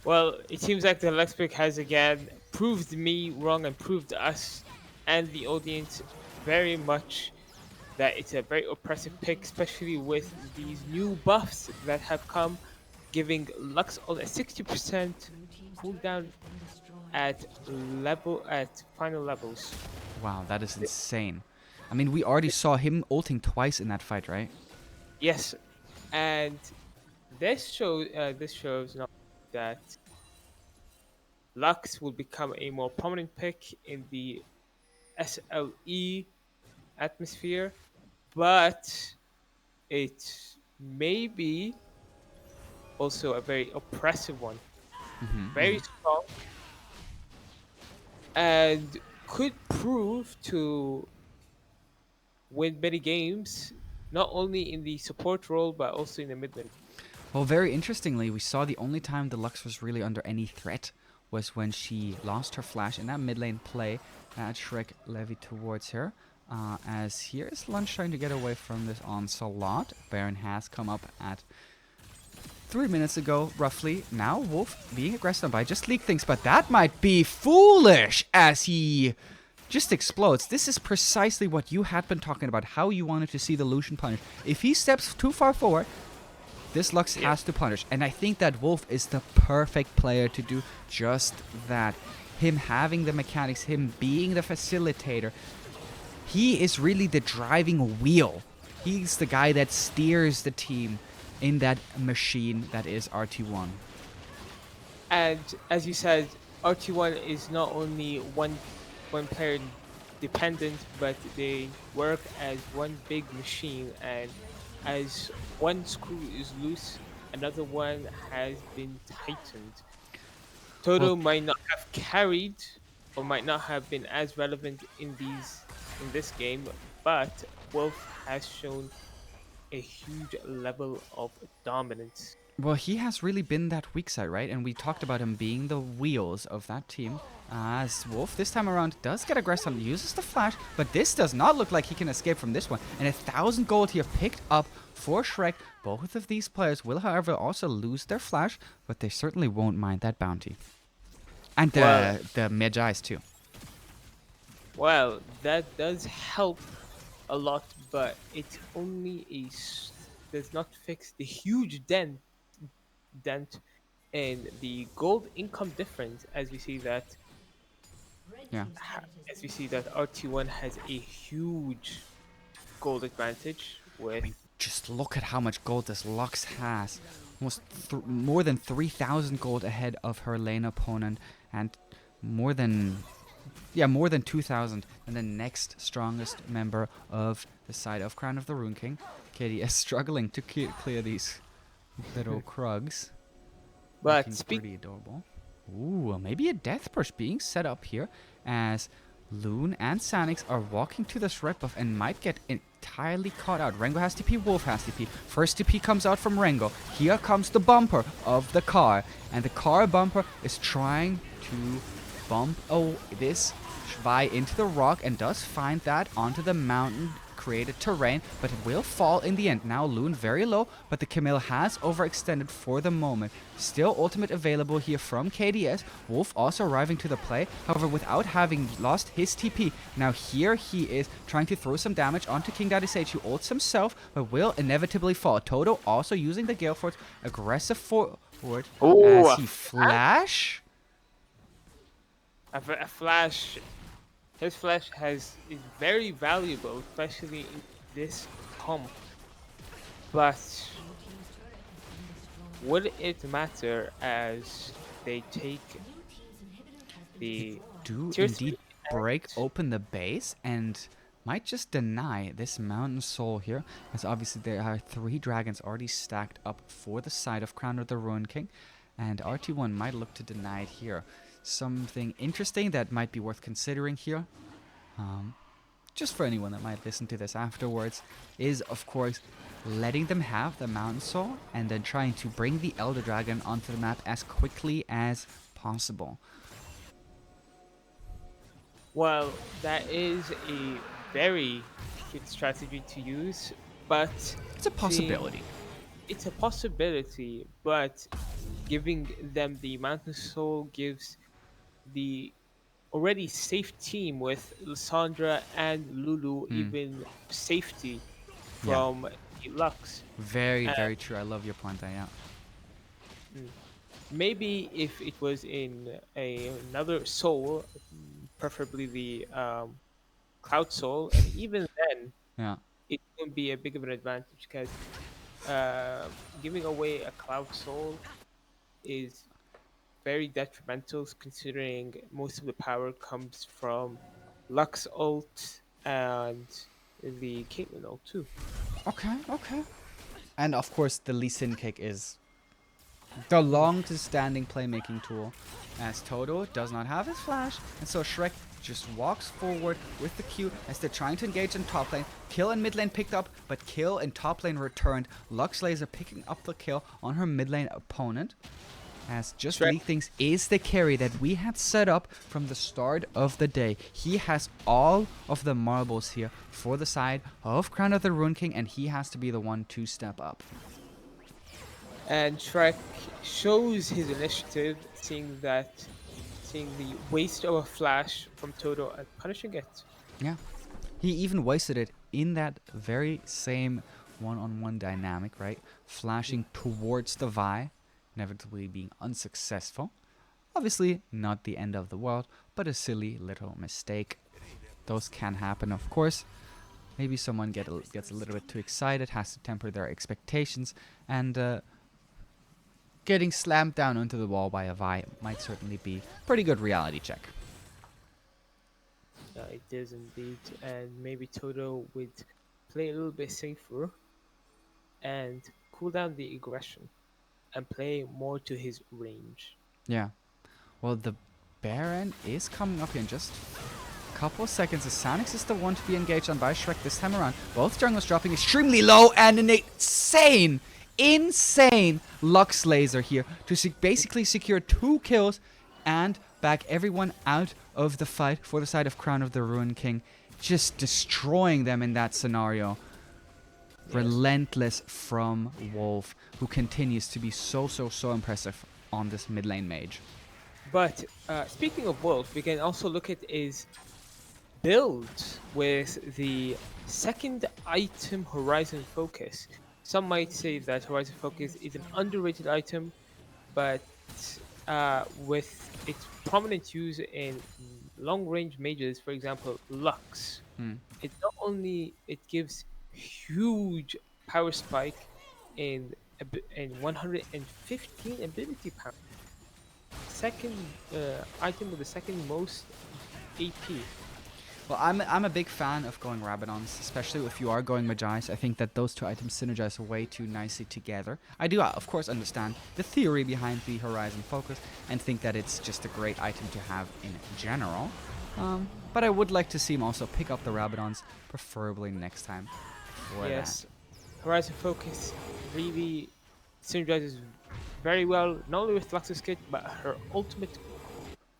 Well, it seems like the Lux pick has again proved me wrong and proved us and the audience very much that it's a very oppressive pick, especially with these new buffs that have come, giving Lux all a 60% cooldown at final levels. Wow, that is insane. I mean, we already saw him ulting twice in that fight, right? Yes, and this shows now that Lux will become a more prominent pick in the SLE atmosphere, but it may be also a very oppressive one, very strong, and could prove to win many games, not only in the support role but also in the mid lane. Well, very interestingly, we saw the only time the Lux was really under any threat was when she lost her flash in that mid lane play at Shrek levied towards her. As here is Lunch trying to get away from this onslaught. Baron has come up at 3 minutes ago, roughly. Now Wolf being aggressive by just League Things, but that might be foolish as he just explodes. This is precisely what you had been talking about, how you wanted to see the Lucian punish. If he steps too far forward, this Lux has to punish. And I think that Wolf is the perfect player to do just that. Him having the mechanics, him being the facilitator. He is really the driving wheel. He's the guy that steers the team in that machine that is RT1. And as you said, RT1 is not only one player dependent, but they work as one big machine. And as one screw is loose, another one has been tightened. Toto Well, might not have carried or might not have been as relevant in these in this game, but Wolf has shown a huge level of dominance. Well, he has really been that weak side, right? And we talked about him being the wheels of that team. As Wolf, this time around, does get aggressive, uses the flash, but this does not look like he can escape from this one. And 1,000 gold here picked up for Shrek. Both of these players will, however, also lose their flash, but they certainly won't mind that bounty. And Well, the Magi's too. well, that does help a lot, but it's only does not fix the huge dent in the gold income difference, as we see that Yeah. RT1 has a huge gold advantage with Just look at how much gold this Lux has. Almost more than 3,000 gold ahead of her lane opponent, and more than 2,000 and the next strongest member of the side of Crown of the Rune King. Katie is struggling to clear these little Krugs. but Looking pretty adorable. Ooh, maybe a death push being set up here as Loon and Sanix are walking to this red buff and might get entirely caught out. Rengo has TP, Wolf has TP. First TP comes out from Rengo. Here comes the bumper of the car, and the car bumper is trying to bump this Shvai into the rock and does find that onto the mountain created terrain, but it will fall in the end. Now Loon very low, but the Camille has overextended for the moment. Still ultimate available here from KDS. Wolf also arriving to the play, however without having lost his TP. Now here he is trying to throw some damage onto King Daddy Sage, who ults himself, but will inevitably fall. Toto also using the Gale Force, aggressive forward as he flash. a flash. His flash is very valuable, especially in this comp. But would it matter as they take the Do tier indeed 3 break open the base and might just deny this Mountain Soul here, as obviously there are 3 dragons already stacked up for the side of Crown of the Ruin King, and RT1 might look to deny it here. Something interesting that might be worth considering here, just for anyone that might listen to this afterwards, is of course letting them have the Mountain Soul and then trying to bring the Elder Dragon onto the map as quickly as possible. Well, that is a very good strategy to use, but It's a possibility. it's a possibility, but giving them the Mountain Soul gives the already safe team with Lissandra and Lulu even safety Yeah. from the Lux. Very, Uh, very true. I love your point there, yeah. Maybe if it was in another soul, preferably the Cloud Soul, and even then, Yeah. it wouldn't be a big of an advantage because giving away a Cloud Soul is very detrimental considering most of the power comes from Lux ult and the Caitlyn ult too. Okay, okay. And of course, the Lee Sin kick is the longest standing playmaking tool, as Toto does not have his flash, and so Shrek just walks forward with the Q as they're trying to engage in top lane. Kill in mid lane picked up, but kill in top lane returned. Lux Laser picking up the kill on her mid lane opponent, as Just Shrek. League Things is the carry that we had set up from the start of the day. He has all of the marbles here for the side of Crown of the Ruin King, and he has to be the one to step up. And Shrek shows his initiative, seeing the waste of a flash from Toto and punishing it. Yeah. He even wasted it in that very same one-on-one dynamic, right? Flashing towards the Vi, inevitably being unsuccessful. Obviously, not the end of the world, but a silly little mistake. Those can happen, of course. Maybe someone gets a little bit too excited, has to temper their expectations, and getting slammed down onto the wall by a Vi might certainly be a pretty good reality check. It is indeed, and maybe Toto would play a little bit safer and cool down the aggression and play more to his range. Yeah. Well, the Baron is coming up here in just a couple of seconds. The Sanix is the one to be engaged on by Shrek this time around. Both jungles dropping extremely low, and an insane Lux laser here to basically secure 2 kills and back everyone out of the fight for the side of Crown of the Ruin King. Just destroying them in that scenario. Yes. Relentless from Wolf, who continues to be so impressive on this mid lane mage. But speaking of Wolf, we can also look at his builds with the second item Horizon Focus. Some might say that Horizon Focus is an underrated item, but with its prominent use in long range mages, for example, Lux, it not only it gives huge power spike in in 115 ability power. Second item with the second most AP. Well, I'm a big fan of going Rabadons, especially if you are going Magi's. I think that those 2 items synergize way too nicely together. I do, of course, understand the theory behind the Horizon Focus and think that it's just a great item to have in general. But I would like to see him also pick up the Rabadons, preferably next time. For Yes, that. Horizon Focus really synergizes very well, not only with Lux's kit, but her ultimate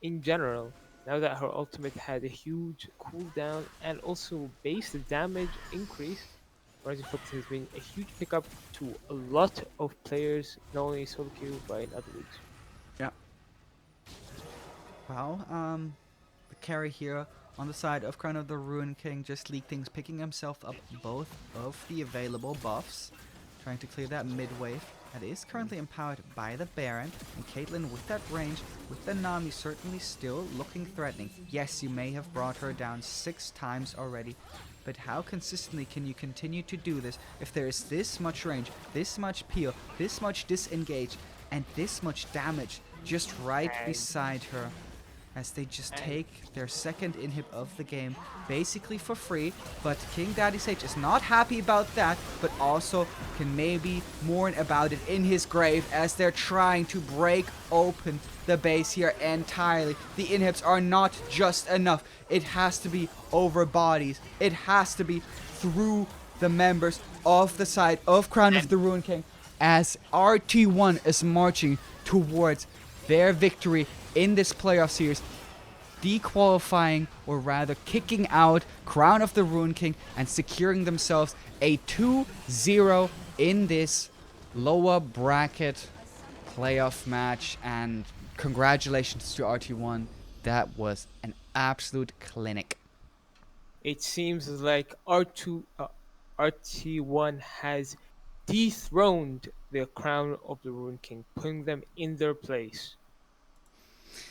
in general. Now that her ultimate had a huge cooldown and also base damage increase, Horizon Focus has been a huge pickup to a lot of players, not only solo queue but in other leagues. Yeah. Well, the carry here on the side of Crown of the Ruin King just leaked things, picking himself up both of the available buffs, trying to clear that mid wave that is currently empowered by the Baron. And Caitlyn with that range, with the Nami certainly still looking threatening. Yes, you may have brought her down 6 times already, but how consistently can you continue to do this if there is this much range, this much peel, this much disengage, and this much damage just right And, beside her? As they just and take their second inhib of the game basically for free. But King Daddy Sage is not happy about that, but also can maybe mourn about it in his grave as they're trying to break open the base here entirely. The inhibs are not just enough. It has to be over bodies. It has to be through the members of the side of Crown of the Ruin King as RT1 is marching towards their victory in this playoff series, dequalifying or rather kicking out Crown of the Ruin King and securing themselves a 2-0 in this lower bracket playoff match. And congratulations to RT1. That was an absolute clinic. it seems like RT1 has dethroned the crown of the Ruin King, putting them in their place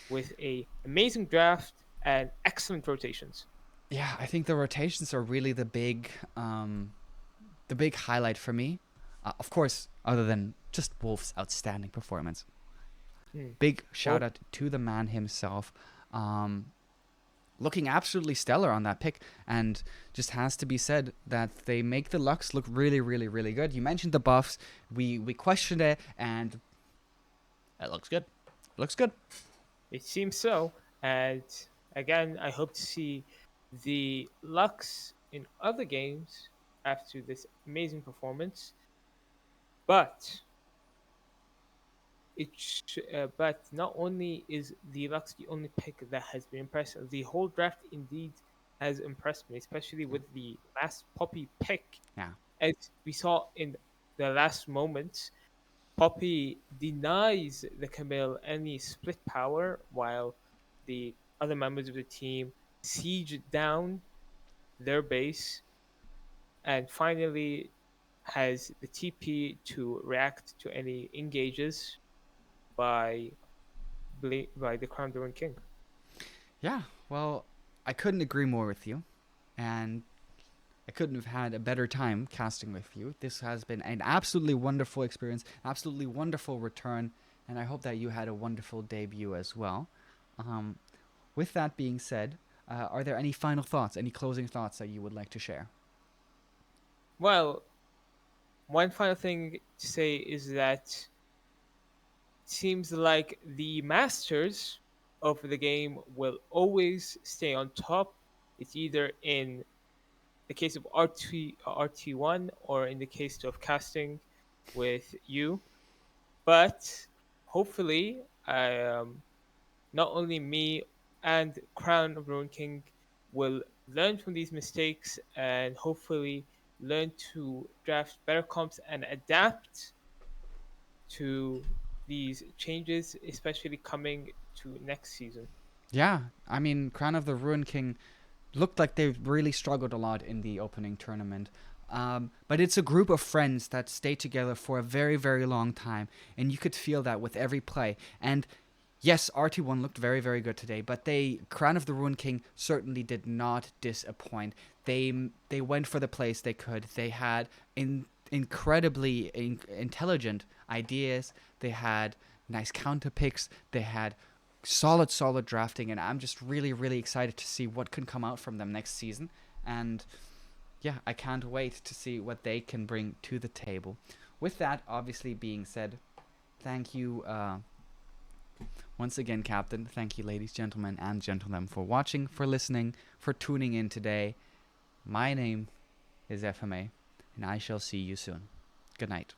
with a amazing draft and excellent rotations. Yeah, I think the rotations are really the big highlight for me. Of course, other than just Wolf's outstanding performance. Hmm. Big shout Well, out to the man himself. Looking absolutely stellar on that pick, and just has to be said that they make the Lux look really good. You mentioned the buffs. We questioned it, and it looks good. Looks good. it seems so. And again, I hope to see the Lux in other games after this amazing performance. But but not only is the Lux the only pick that has been impressive, the whole draft indeed has impressed me, especially with the last Poppy pick. Yeah. As we saw in the last moments, Poppy denies the Camille any split power while the other members of the team siege down their base and finally has the TP to react to any engages by by the Crown Duran King. Yeah. Well, I couldn't agree more with you, and I couldn't have had a better time casting with you. This has been an absolutely wonderful experience, absolutely wonderful return, and I hope that you had a wonderful debut as well. Um, with that being said, are there any final thoughts, any closing thoughts that you would like to share? Well, one final thing to say is that it seems like the masters of the game will always stay on top It's either in the case of RT1 or in the case of casting with you. But hopefully, not only me and Crown of Ruin King will learn from these mistakes and hopefully learn to draft better comps and adapt to these changes, especially coming to next season. Yeah, I mean, Crown of the Ruin King looked like they really struggled a lot in the opening tournament. But it's a group of friends that stay together for a very, very long time, and you could feel that with every play. And yes, RT1 looked very, very good today, but Crown of the Ruin King certainly did not disappoint. They went for the plays they could. They had incredibly intelligent ideas. They had nice counter picks. They had solid drafting, and I'm just really, really excited to see what can come out from them next season. And yeah, I can't wait to see what they can bring to the table. With that obviously being said, thank you once again, Captain. Thank you, ladies, gentlemen, and gentlemen, for watching, for listening, for tuning in today. My name is FMA, and I shall see you soon. Good night.